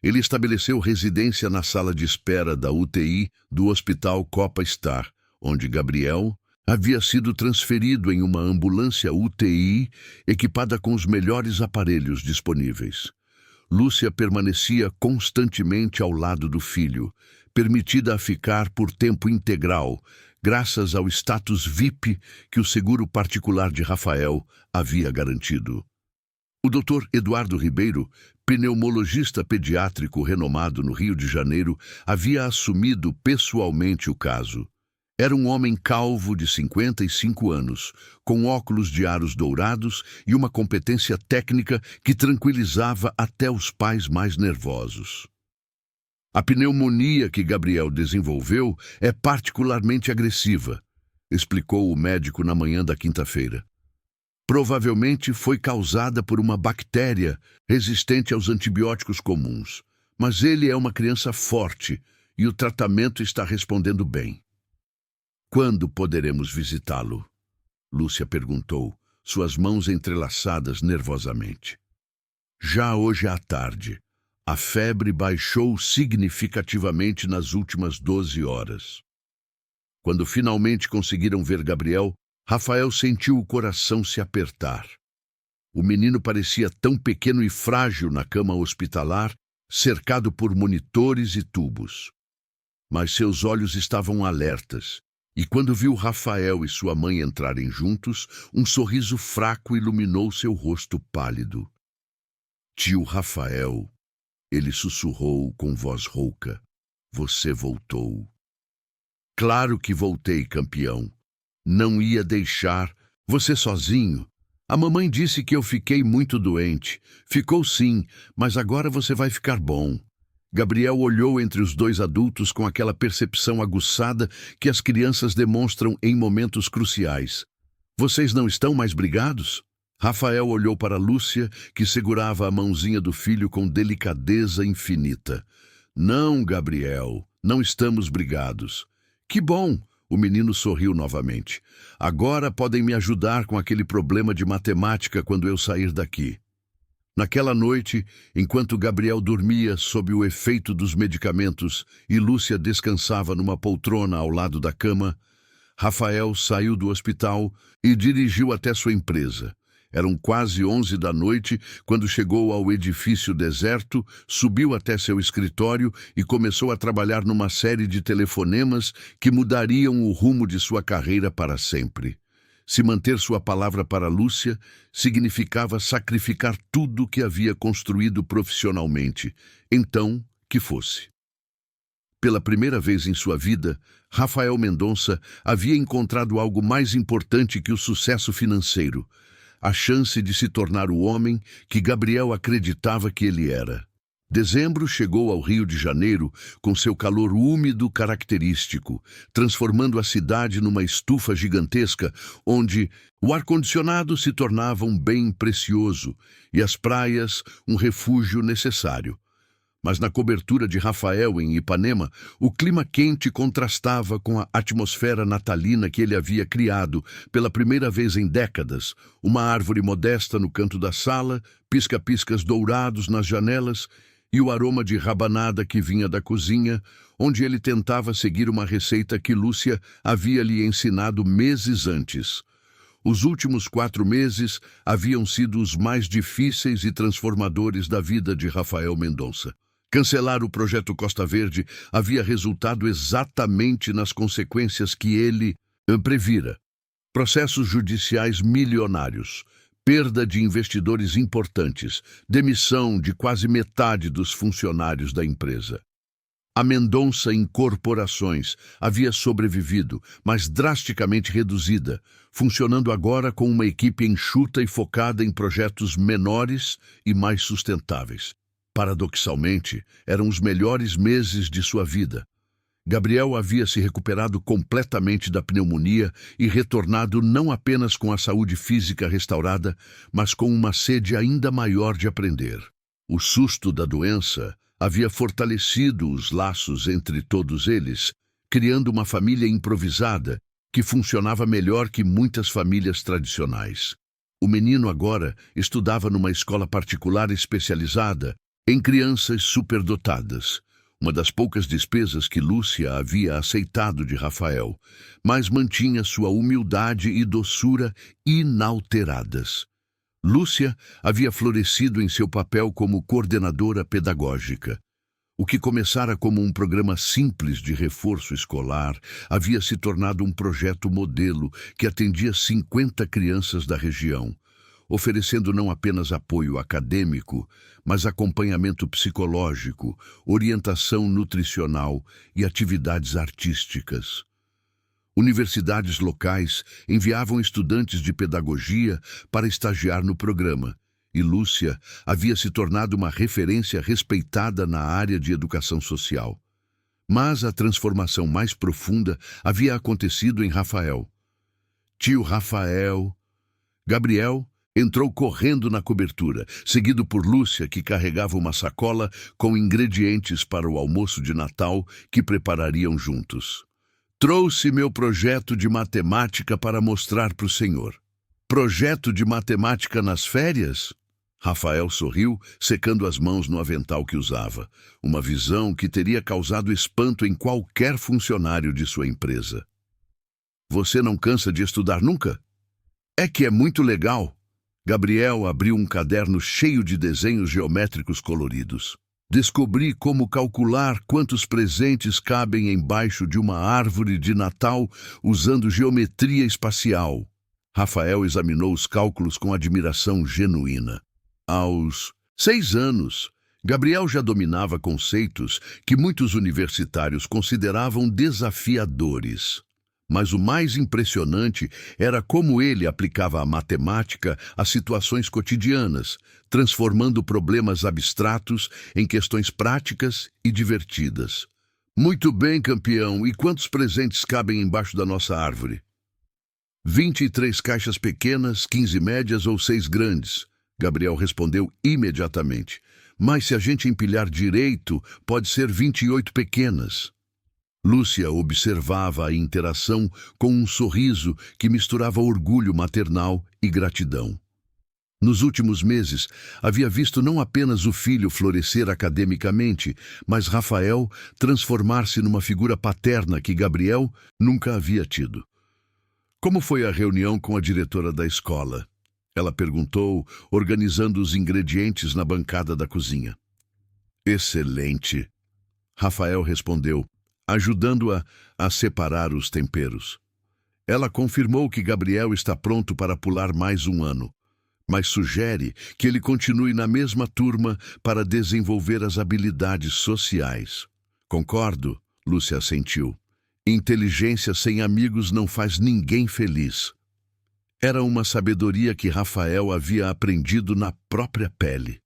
Ele estabeleceu residência na sala de espera da UTI do Hospital Copa Star, onde Gabriel havia sido transferido em uma ambulância UTI equipada com os melhores aparelhos disponíveis. Lúcia permanecia constantemente ao lado do filho, permitida a ficar por tempo integral, graças ao status VIP que o seguro particular de Rafael havia garantido. O Dr. Eduardo Ribeiro, pneumologista pediátrico renomado no Rio de Janeiro, havia assumido pessoalmente o caso. Era um homem calvo de 55 anos, com óculos de aros dourados e uma competência técnica que tranquilizava até os pais mais nervosos. A pneumonia que Gabriel desenvolveu é particularmente agressiva, explicou o médico na manhã da quinta-feira. Provavelmente foi causada por uma bactéria resistente aos antibióticos comuns, mas ele é uma criança forte e o tratamento está respondendo bem. Quando poderemos visitá-lo? Lúcia perguntou, suas mãos entrelaçadas nervosamente. Já hoje à tarde. A febre baixou significativamente nas últimas 12 horas. Quando finalmente conseguiram ver Gabriel, Rafael sentiu o coração se apertar. O menino parecia tão pequeno e frágil na cama hospitalar, cercado por monitores e tubos. Mas seus olhos estavam alertas. E quando viu Rafael e sua mãe entrarem juntos, um sorriso fraco iluminou seu rosto pálido. Tio Rafael, ele sussurrou com voz rouca, você voltou. Claro que voltei, campeão. Não ia deixar você sozinho. A mamãe disse que eu fiquei muito doente. Ficou sim, mas agora você vai ficar bom. Gabriel olhou entre os dois adultos com aquela percepção aguçada que as crianças demonstram em momentos cruciais. Vocês não estão mais brigados? Rafael olhou para Lúcia, que segurava a mãozinha do filho com delicadeza infinita. Não, Gabriel, não estamos brigados. Que bom! O menino sorriu novamente. Agora podem me ajudar com aquele problema de matemática quando eu sair daqui. Naquela noite, enquanto Gabriel dormia sob o efeito dos medicamentos e Lúcia descansava numa poltrona ao lado da cama, Rafael saiu do hospital e dirigiu até sua empresa. Eram quase 11 da noite quando chegou ao edifício deserto, subiu até seu escritório e começou a trabalhar numa série de telefonemas que mudariam o rumo de sua carreira para sempre. Se manter sua palavra para Lúcia significava sacrificar tudo que havia construído profissionalmente. Então, que fosse. Pela primeira vez em sua vida, Rafael Mendonça havia encontrado algo mais importante que o sucesso financeiro, a chance de se tornar o homem que Gabriel acreditava que ele era. Dezembro chegou ao Rio de Janeiro com seu calor úmido característico, transformando a cidade numa estufa gigantesca, onde o ar-condicionado se tornava um bem precioso e as praias um refúgio necessário. Mas na cobertura de Rafael, em Ipanema, o clima quente contrastava com a atmosfera natalina que ele havia criado pela primeira vez em décadas. Uma árvore modesta no canto da sala, pisca-piscas dourados nas janelas e o aroma de rabanada que vinha da cozinha, onde ele tentava seguir uma receita que Lúcia havia lhe ensinado meses antes. Os últimos 4 meses haviam sido os mais difíceis e transformadores da vida de Rafael Mendonça. Cancelar o projeto Costa Verde havia resultado exatamente nas consequências que ele previra. Processos judiciais milionários, perda de investidores importantes, demissão de quase metade dos funcionários da empresa. A Mendonça Incorporações havia sobrevivido, mas drasticamente reduzida, funcionando agora com uma equipe enxuta e focada em projetos menores e mais sustentáveis. Paradoxalmente, eram os melhores meses de sua vida. Gabriel havia se recuperado completamente da pneumonia e retornado não apenas com a saúde física restaurada, mas com uma sede ainda maior de aprender. O susto da doença havia fortalecido os laços entre todos eles, criando uma família improvisada que funcionava melhor que muitas famílias tradicionais. O menino agora estudava numa escola particular especializada em crianças superdotadas, uma das poucas despesas que Lúcia havia aceitado de Rafael, mas mantinha sua humildade e doçura inalteradas. Lúcia havia florescido em seu papel como coordenadora pedagógica. O que começara como um programa simples de reforço escolar havia se tornado um projeto modelo que atendia 50 crianças da região, oferecendo não apenas apoio acadêmico, mas acompanhamento psicológico, orientação nutricional e atividades artísticas. Universidades locais enviavam estudantes de pedagogia para estagiar no programa, e Lúcia havia se tornado uma referência respeitada na área de educação social. Mas a transformação mais profunda havia acontecido em Rafael. Tio Rafael. Gabriel entrou correndo na cobertura, seguido por Lúcia, que carregava uma sacola com ingredientes para o almoço de Natal que preparariam juntos. Trouxe meu projeto de matemática para mostrar para o senhor. Projeto de matemática nas férias? Rafael sorriu, secando as mãos no avental que usava, uma visão que teria causado espanto em qualquer funcionário de sua empresa. Você não cansa de estudar nunca? É que é muito legal. Gabriel abriu um caderno cheio de desenhos geométricos coloridos. Descobri como calcular quantos presentes cabem embaixo de uma árvore de Natal usando geometria espacial. Rafael examinou os cálculos com admiração genuína. Aos 6 anos, Gabriel já dominava conceitos que muitos universitários consideravam desafiadores. Mas o mais impressionante era como ele aplicava a matemática a situações cotidianas, transformando problemas abstratos em questões práticas e divertidas. Muito bem, campeão. E quantos presentes cabem embaixo da nossa árvore? 23 caixas pequenas, 15 médias ou 6 grandes, Gabriel respondeu imediatamente. Mas se a gente empilhar direito, pode ser 28 pequenas. Lúcia observava a interação com um sorriso que misturava orgulho maternal e gratidão. Nos últimos meses, havia visto não apenas o filho florescer academicamente, mas Rafael transformar-se numa figura paterna que Gabriel nunca havia tido. Como foi a reunião com a diretora da escola? Ela perguntou, organizando os ingredientes na bancada da cozinha. Excelente, Rafael respondeu, ajudando-a a separar os temperos. Ela confirmou que Gabriel está pronto para pular mais um ano, mas sugere que ele continue na mesma turma para desenvolver as habilidades sociais. Concordo, Lúcia assentiu. Inteligência sem amigos não faz ninguém feliz. Era uma sabedoria que Rafael havia aprendido na própria pele.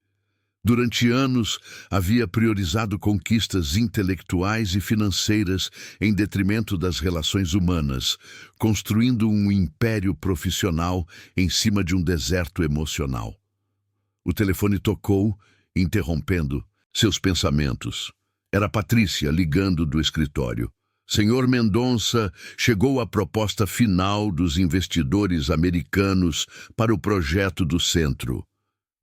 Durante anos, havia priorizado conquistas intelectuais e financeiras em detrimento das relações humanas, construindo um império profissional em cima de um deserto emocional. O telefone tocou, interrompendo seus pensamentos. Era Patrícia ligando do escritório. Senhor Mendonça, chegou a proposta final dos investidores americanos para o projeto do centro.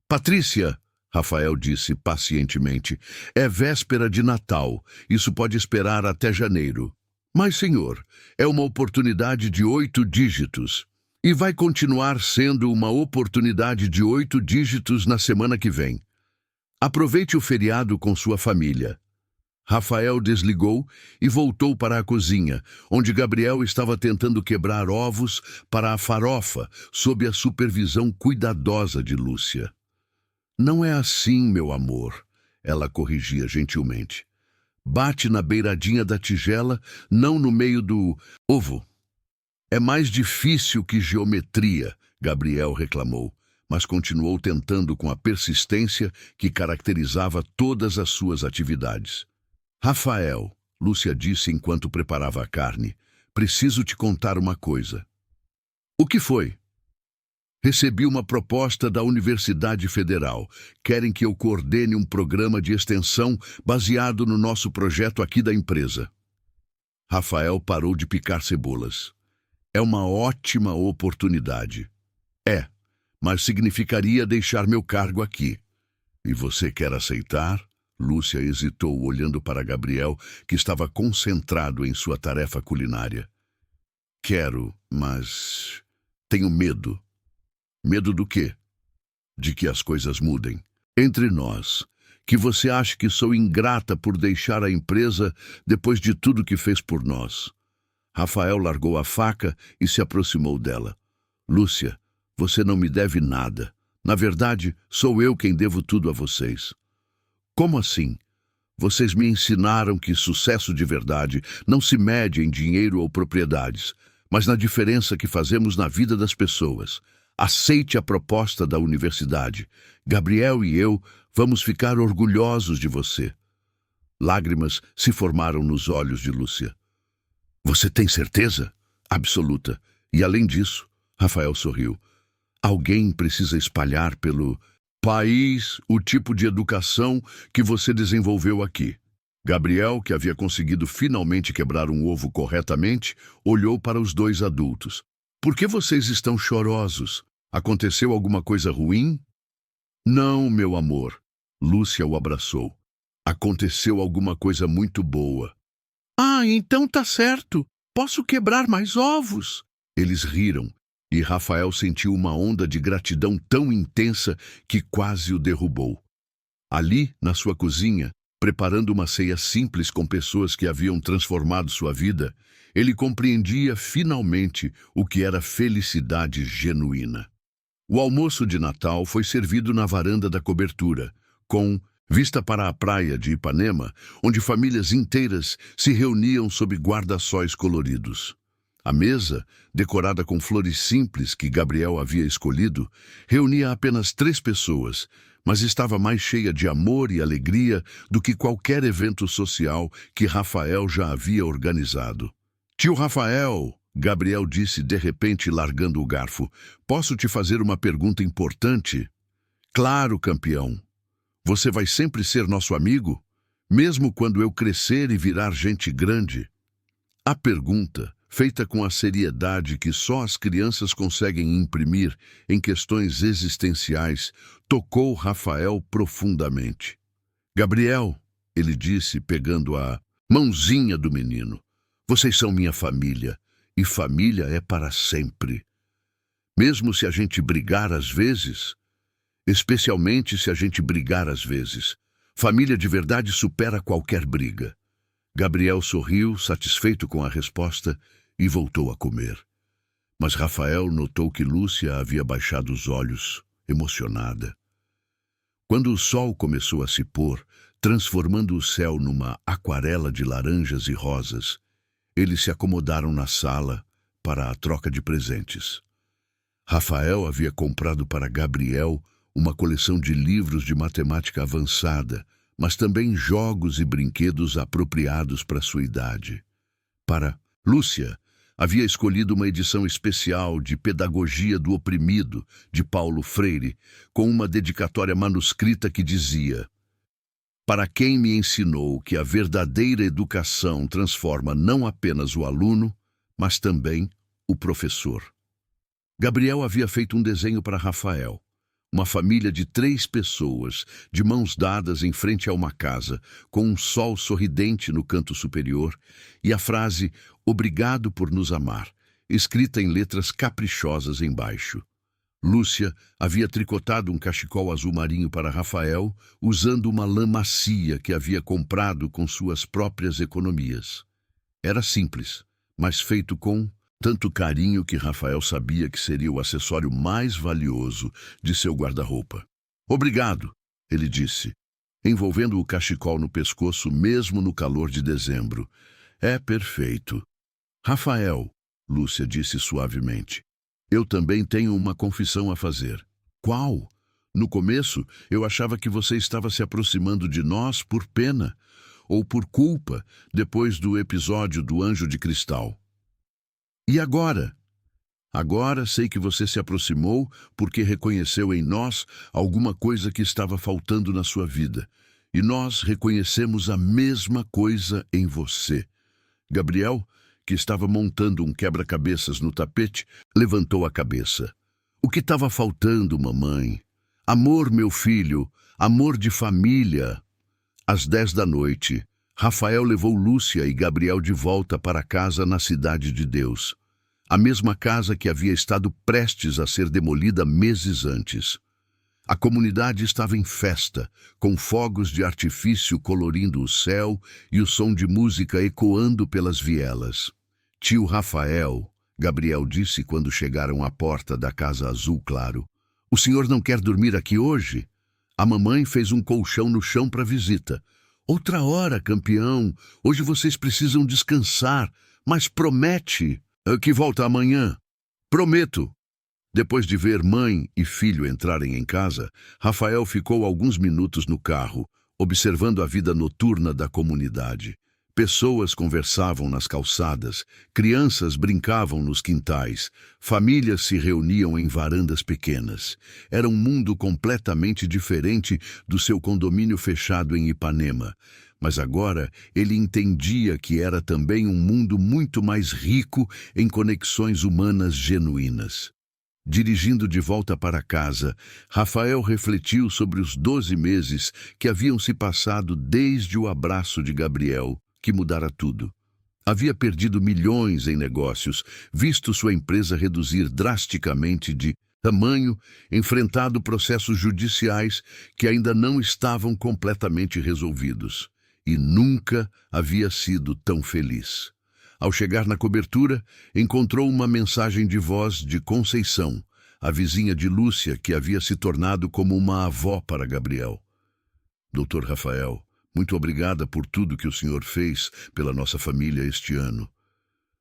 Patrícia, Rafael disse pacientemente, é véspera de Natal. Isso pode esperar até janeiro. Mas, senhor, é uma oportunidade de 8 dígitos. E vai continuar sendo uma oportunidade de 8 dígitos na semana que vem. Aproveite o feriado com sua família. Rafael desligou e voltou para a cozinha, onde Gabriel estava tentando quebrar ovos para a farofa, sob a supervisão cuidadosa de Lúcia. Não é assim, meu amor, ela corrigia gentilmente. Bate na beiradinha da tigela, não no meio do ovo. É mais difícil que geometria, Gabriel reclamou, mas continuou tentando com a persistência que caracterizava todas as suas atividades. Rafael, Lúcia disse enquanto preparava a carne, preciso te contar uma coisa. O que foi? Recebi uma proposta da Universidade Federal. Querem que eu coordene um programa de extensão baseado no nosso projeto aqui da empresa. Rafael parou de picar cebolas. É uma ótima oportunidade. É, mas significaria deixar meu cargo aqui. E você quer aceitar? Lúcia hesitou, olhando para Gabriel, que estava concentrado em sua tarefa culinária. Quero, mas tenho medo. Medo do quê? De que as coisas mudem. Entre nós, que você ache que sou ingrata por deixar a empresa depois de tudo que fez por nós. Rafael largou a faca e se aproximou dela. Lúcia, você não me deve nada. Na verdade, sou eu quem devo tudo a vocês. Como assim? Vocês me ensinaram que sucesso de verdade não se mede em dinheiro ou propriedades, mas na diferença que fazemos na vida das pessoas. Aceite a proposta da universidade. Gabriel e eu vamos ficar orgulhosos de você. Lágrimas se formaram nos olhos de Lúcia. Você tem certeza? Absoluta. E além disso, Rafael sorriu. Alguém precisa espalhar pelo país o tipo de educação que você desenvolveu aqui. Gabriel, que havia conseguido finalmente quebrar um ovo corretamente, olhou para os dois adultos. Por que vocês estão chorosos? Aconteceu alguma coisa ruim? Não, meu amor. Lúcia o abraçou. Aconteceu alguma coisa muito boa. Ah, então tá certo. Posso quebrar mais ovos? Eles riram. E Rafael sentiu uma onda de gratidão tão intensa que quase o derrubou. Ali, na sua cozinha, preparando uma ceia simples com pessoas que haviam transformado sua vida, ele compreendia finalmente o que era felicidade genuína. O almoço de Natal foi servido na varanda da cobertura, com vista para a praia de Ipanema, onde famílias inteiras se reuniam sob guarda-sóis coloridos. A mesa, decorada com flores simples que Gabriel havia escolhido, reunia apenas 3 pessoas, mas estava mais cheia de amor e alegria do que qualquer evento social que Rafael já havia organizado. Tio Rafael, Gabriel disse de repente largando o garfo, posso te fazer uma pergunta importante? Claro, campeão. Você vai sempre ser nosso amigo? Mesmo quando eu crescer e virar gente grande? A pergunta, feita com a seriedade que só as crianças conseguem imprimir em questões existenciais, tocou Rafael profundamente. Gabriel, ele disse, pegando a mãozinha do menino, vocês são minha família, e família é para sempre. Mesmo se a gente brigar às vezes, especialmente se a gente brigar às vezes, família de verdade supera qualquer briga. Gabriel sorriu, satisfeito com a resposta, e voltou a comer. Mas Rafael notou que Lúcia havia baixado os olhos, emocionada. Quando o sol começou a se pôr, transformando o céu numa aquarela de laranjas e rosas, eles se acomodaram na sala para a troca de presentes. Rafael havia comprado para Gabriel uma coleção de livros de matemática avançada, mas também jogos e brinquedos apropriados para sua idade. Para Lúcia, havia escolhido uma edição especial de Pedagogia do Oprimido, de Paulo Freire, com uma dedicatória manuscrita que dizia: para quem me ensinou que a verdadeira educação transforma não apenas o aluno, mas também o professor. Gabriel havia feito um desenho para Rafael. Uma família de 3 pessoas, de mãos dadas em frente a uma casa, com um sol sorridente no canto superior, e a frase "Obrigado por nos amar", escrita em letras caprichosas embaixo. Lúcia havia tricotado um cachecol azul marinho para Rafael, usando uma lã macia que havia comprado com suas próprias economias. Era simples, mas feito com tanto carinho que Rafael sabia que seria o acessório mais valioso de seu guarda-roupa. "Obrigado", ele disse, envolvendo o cachecol no pescoço mesmo no calor de dezembro. "É perfeito." "Rafael", Lúcia disse suavemente, "eu também tenho uma confissão a fazer." "Qual?" "No começo, eu achava que você estava se aproximando de nós por pena, ou por culpa, depois do episódio do Anjo de Cristal. E agora?" "Agora sei que você se aproximou porque reconheceu em nós alguma coisa que estava faltando na sua vida. E nós reconhecemos a mesma coisa em você." Gabriel, que estava montando um quebra-cabeças no tapete, levantou a cabeça. "O que estava faltando, mamãe? Amor, meu filho, amor de família." Às 10 da noite, Rafael levou Lúcia e Gabriel de volta para casa na Cidade de Deus. A mesma casa que havia estado prestes a ser demolida meses antes. A comunidade estava em festa, com fogos de artifício colorindo o céu e o som de música ecoando pelas vielas. "Tio Rafael", Gabriel disse quando chegaram à porta da casa azul claro, "o senhor não quer dormir aqui hoje? A mamãe fez um colchão no chão para visita." "Outra hora, campeão. Hoje vocês precisam descansar, mas promete que volta amanhã." "Prometo." Depois de ver mãe e filho entrarem em casa, Rafael ficou alguns minutos no carro, observando a vida noturna da comunidade. Pessoas conversavam nas calçadas, crianças brincavam nos quintais, famílias se reuniam em varandas pequenas. Era um mundo completamente diferente do seu condomínio fechado em Ipanema. Mas agora ele entendia que era também um mundo muito mais rico em conexões humanas genuínas. Dirigindo de volta para casa, Rafael refletiu sobre os 12 meses que haviam se passado desde o abraço de Gabriel, que mudara tudo. Havia perdido milhões em negócios, visto sua empresa reduzir drasticamente de tamanho, enfrentado processos judiciais que ainda não estavam completamente resolvidos. E nunca havia sido tão feliz. Ao chegar na cobertura, encontrou uma mensagem de voz de Conceição, a vizinha de Lúcia, que havia se tornado como uma avó para Gabriel. "Doutor Rafael, muito obrigada por tudo que o senhor fez pela nossa família este ano.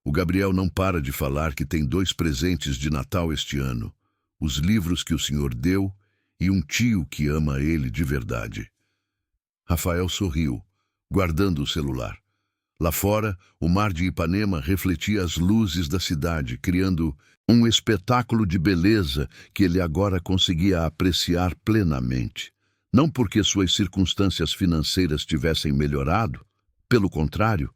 O Gabriel não para de falar que tem 2 presentes de Natal este ano: os livros que o senhor deu e um tio que ama ele de verdade." Rafael sorriu, guardando o celular. Lá fora, o mar de Ipanema refletia as luzes da cidade, criando um espetáculo de beleza que ele agora conseguia apreciar plenamente. Não porque suas circunstâncias financeiras tivessem melhorado, pelo contrário,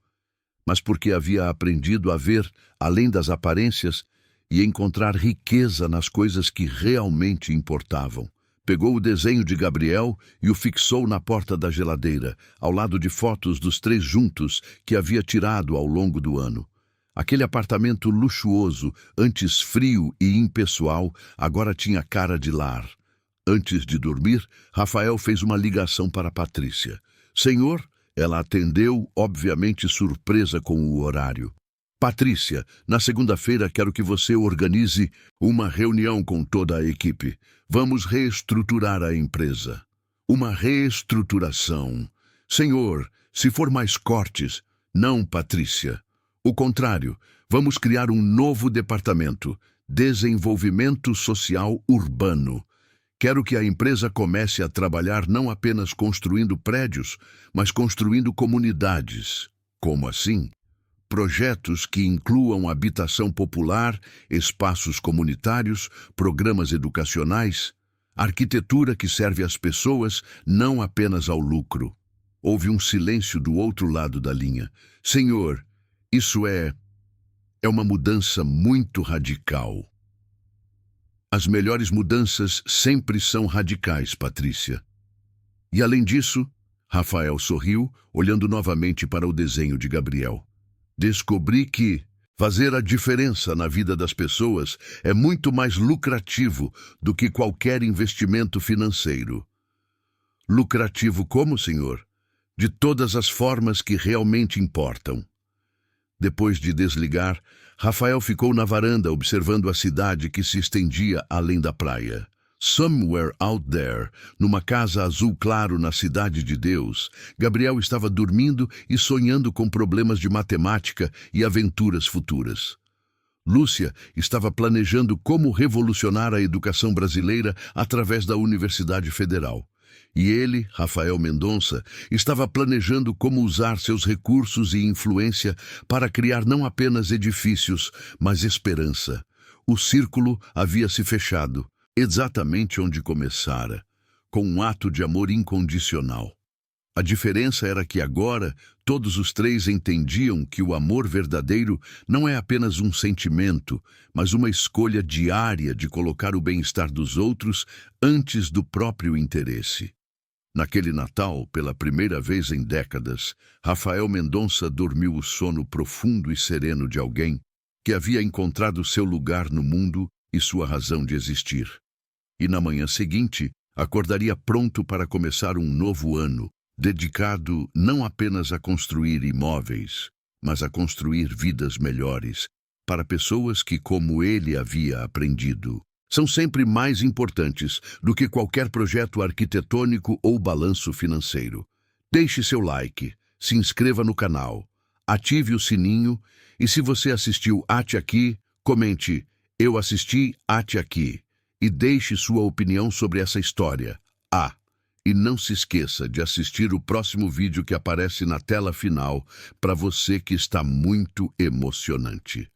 mas porque havia aprendido a ver além das aparências e encontrar riqueza nas coisas que realmente importavam. Pegou o desenho de Gabriel e o fixou na porta da geladeira, ao lado de fotos dos 3 juntos que havia tirado ao longo do ano. Aquele apartamento luxuoso, antes frio e impessoal, agora tinha cara de lar. Antes de dormir, Rafael fez uma ligação para Patrícia. "Senhor?" Ela atendeu, obviamente surpresa com o horário. "Patrícia, na segunda-feira quero que você organize uma reunião com toda a equipe. Vamos reestruturar a empresa." "Uma reestruturação. Senhor, se for mais cortes." "Não, Patrícia. O contrário, vamos criar um novo departamento, Desenvolvimento Social Urbano. Quero que a empresa comece a trabalhar não apenas construindo prédios, mas construindo comunidades." "Como assim?" "Projetos que incluam habitação popular, espaços comunitários, programas educacionais, arquitetura que serve às pessoas, não apenas ao lucro." Houve um silêncio do outro lado da linha. "Senhor, isso é uma mudança muito radical." "As melhores mudanças sempre são radicais, Patrícia." "E além disso," Rafael sorriu, olhando novamente para o desenho de Gabriel, "descobri que Fazer a diferença na vida das pessoas é muito mais lucrativo do que qualquer investimento financeiro. Lucrativo como, senhor? De todas as formas que realmente importam. Depois de desligar, Rafael ficou na varanda observando a cidade que se estendia além da praia. Somewhere out there, numa casa azul claro na Cidade de Deus, Gabriel estava dormindo e sonhando com problemas de matemática e aventuras futuras. Lúcia estava planejando como revolucionar a educação brasileira através da Universidade Federal. E ele, Rafael Mendonça, estava planejando como usar seus recursos e influência para criar não apenas edifícios, mas esperança. O círculo havia se fechado, exatamente onde começara, com um ato de amor incondicional. A diferença era que agora todos os três entendiam que o amor verdadeiro não é apenas um sentimento, mas uma escolha diária de colocar o bem-estar dos outros antes do próprio interesse. Naquele Natal, pela primeira vez em décadas, Rafael Mendonça dormiu o sono profundo e sereno de alguém que havia encontrado seu lugar no mundo e sua razão de existir. E na manhã seguinte, acordaria pronto para começar um novo ano, dedicado não apenas a construir imóveis, mas a construir vidas melhores, para pessoas que, como ele havia aprendido, são sempre mais importantes do que qualquer projeto arquitetônico ou balanço financeiro. Deixe seu like, se inscreva no canal, ative o sininho e se você assistiu até aqui, comente "Eu assisti até aqui" e deixe sua opinião sobre essa história. E não se esqueça de assistir o próximo vídeo que aparece na tela final para você que está muito emocionante.